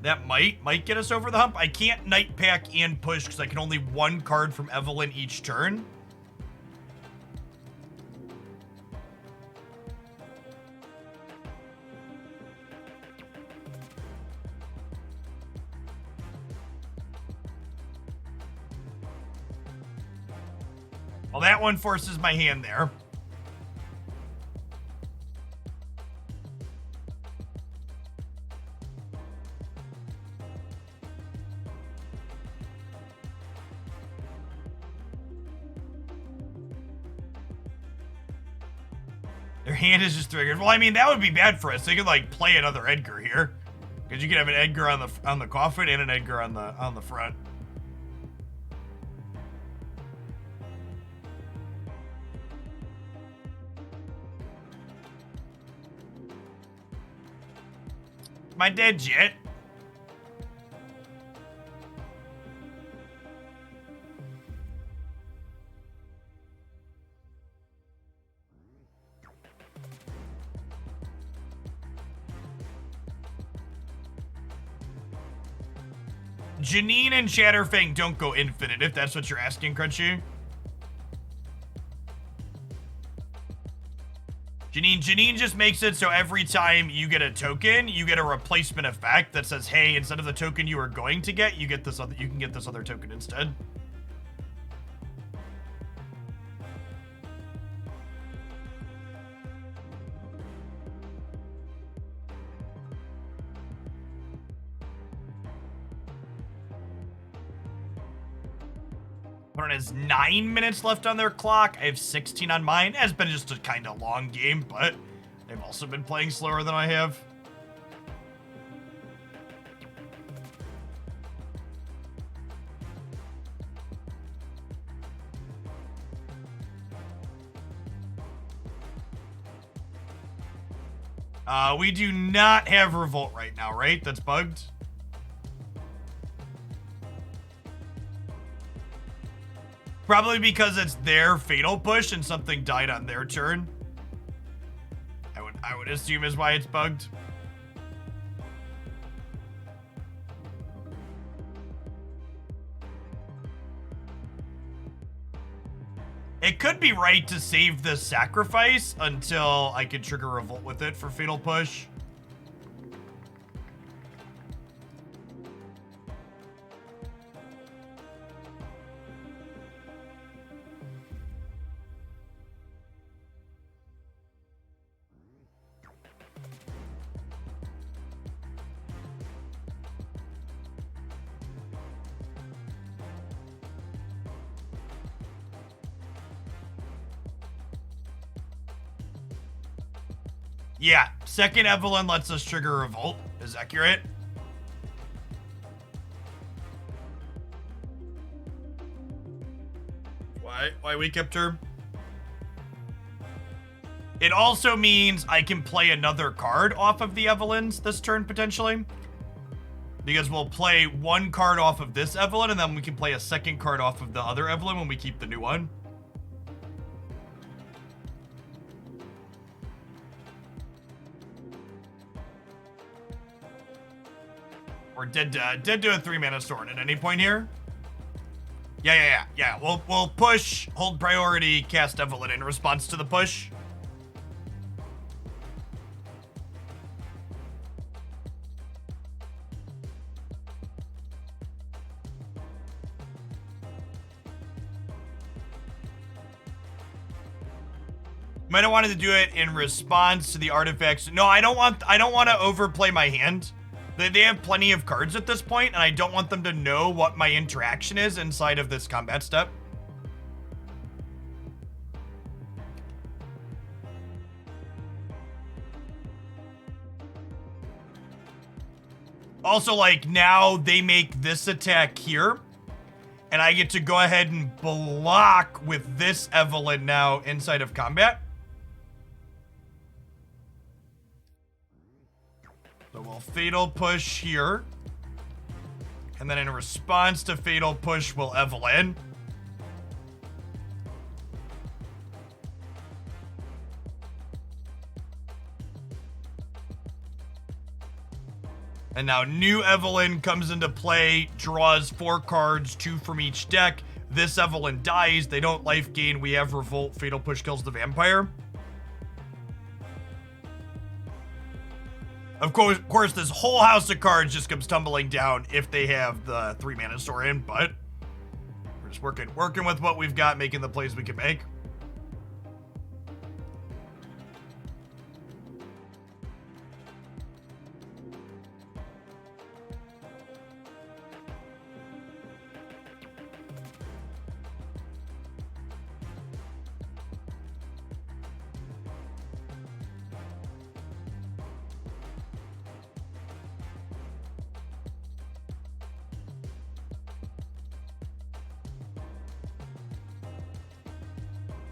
That might get us over the hump. I can't Nightpack and push because I can only 1 card from Evelyn each turn. Well, that one forces my hand there. Their hand is just triggered. Well, I mean, that would be bad for us. They could like play another Edgar here, because you could have an Edgar on the coffin and an Edgar on the front. Am I dead yet? Janine and Shatterfang don't go infinite, if that's what you're asking, Crunchy. Janine just makes it so every time you get a token, you get a replacement effect that says, hey, instead of the token you were going to get, you get this other, you can get this other token instead. Opponent has 9 minutes left on their clock. I have 16 on mine. It has been just a kind of long game, but they've also been playing slower than I have. We do not have Revolt right now, right? That's bugged. Probably because it's their Fatal Push and something died on their turn. I would assume is why it's bugged. It could be right to save this sacrifice until I can trigger Revolt with it for Fatal Push. Yeah, second Evelyn lets us trigger Revolt. Is accurate. Why we kept her? It also means I can play another card off of the Evelyns this turn, potentially. Because we'll play one card off of this Evelyn, and then we can play a second card off of the other Evelyn when we keep the new one. Or dead to a 3-mana sword at any point here. Yeah. We'll push, hold priority, cast Evelyn in response to the push. Might have wanted to do it in response to the artifacts. No, I don't want to overplay my hand. They have plenty of cards at this point, and I don't want them to know what my interaction is inside of this combat step. Also, like, now they make this attack here, and I get to go ahead and block with this Evelyn now inside of combat. So we'll Fatal Push here. And then in response to Fatal Push, we'll Evelyn. And now new Evelyn comes into play, draws 4 cards, 2 from each deck. This Evelyn dies, they don't life gain, we have Revolt, Fatal Push kills the vampire. Of course, this whole house of cards just comes tumbling down if they have the 3-mana Soaring, but we're just working with what we've got, making the plays we can make.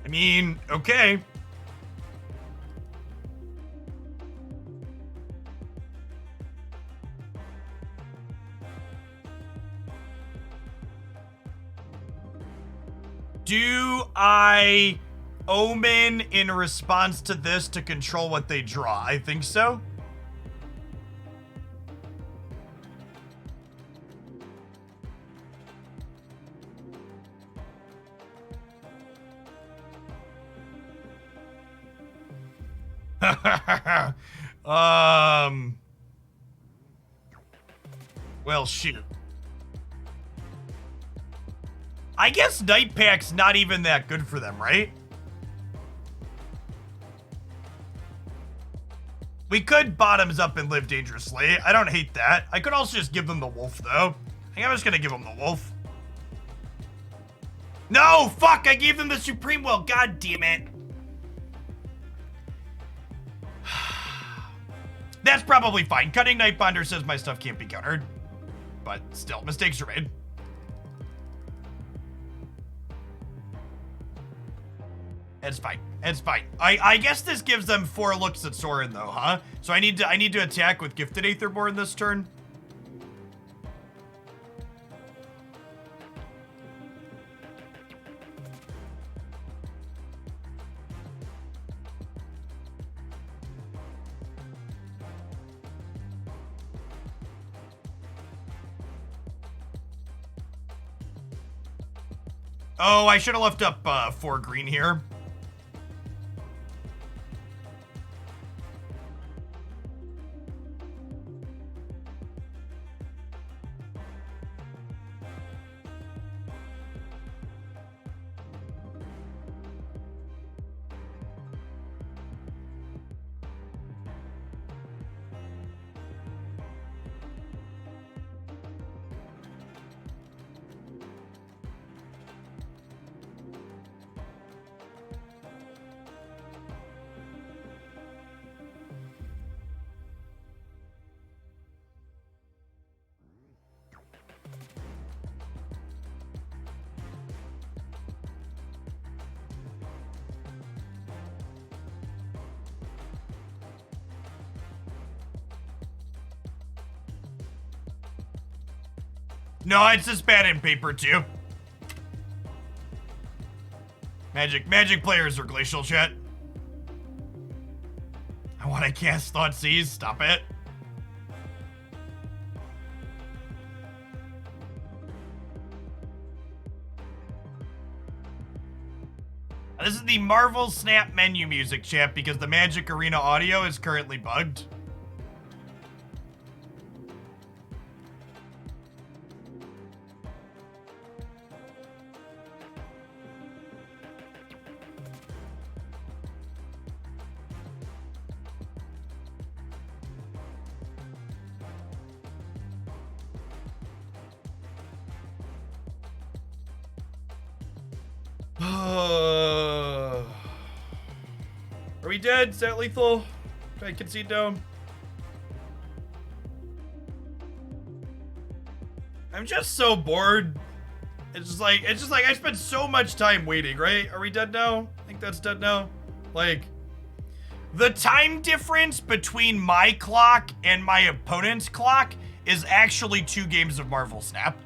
I mean, okay. Do I Omen in response to this to control what they draw? I think so. Well, shoot. I guess Nightpack's not even that good for them, right? We could bottoms up and live dangerously. I don't hate that. I could also just give them the wolf, though. I think I'm just gonna give them the wolf. No! Fuck! I gave them the Supreme Will! God damn it! That's probably fine. Cunning Nightbonder says my stuff can't be countered. But still, mistakes are made. It's fine. It's fine. I guess this gives them 4 looks at Soaring though, huh? So I need to attack with Gifted Aetherborn this turn. Oh, I should have left up 4 green here. No, it's just bad in paper too. Magic players are glacial, chat. I want to cast Thoughtseize. Stop it. This is the Marvel Snap menu music, chat, because the Magic Arena audio is currently bugged. Are we dead? Is that lethal? Can I concede down? I'm just so bored. It's just like I spent so much time waiting, right? Are we dead now? I think that's dead now. Like, the time difference between my clock and my opponent's clock is actually 2 games of Marvel Snap.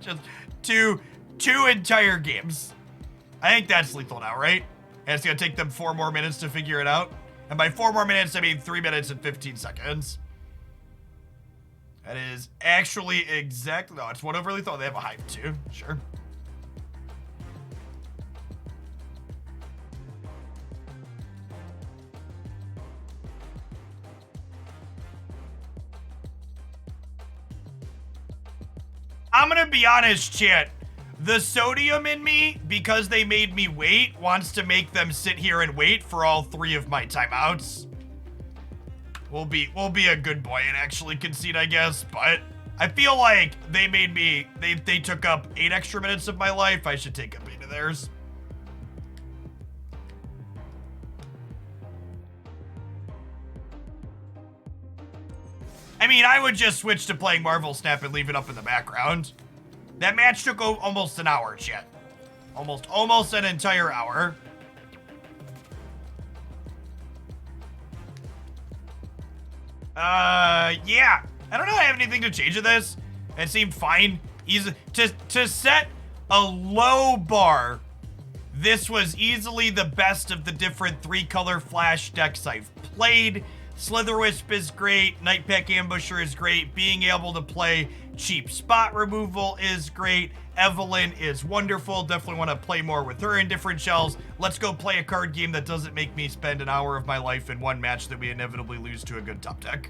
Just two entire games. I think that's lethal now, right? And it's gonna take them 4 more minutes to figure it out. And by 4 more minutes, I mean 3 minutes and 15 seconds. That is actually exactly, no, it's 1 over lethal. They have a hive too, sure. I'm gonna be honest, chat. The sodium in me, because they made me wait, wants to make them sit here and wait for all 3 of my timeouts. We'll be a good boy and actually concede, I guess, but I feel like they made me, they took up 8 extra minutes of my life. I should take up 8 of theirs. I mean, I would just switch to playing Marvel Snap and leave it up in the background. That match took almost an hour, chat. Almost an entire hour. Yeah. I don't know if I have anything to change with this. It seemed fine. Easy to set a low bar. This was easily the best of the different 3-color flash decks I've played. Slitherwisp is great. Nightpack Ambusher is great. Being able to play cheap spot removal is great. Evelyn is wonderful. Definitely want to play more with her in different shells. Let's go play a card game that doesn't make me spend an hour of my life in one match that we inevitably lose to a good top deck.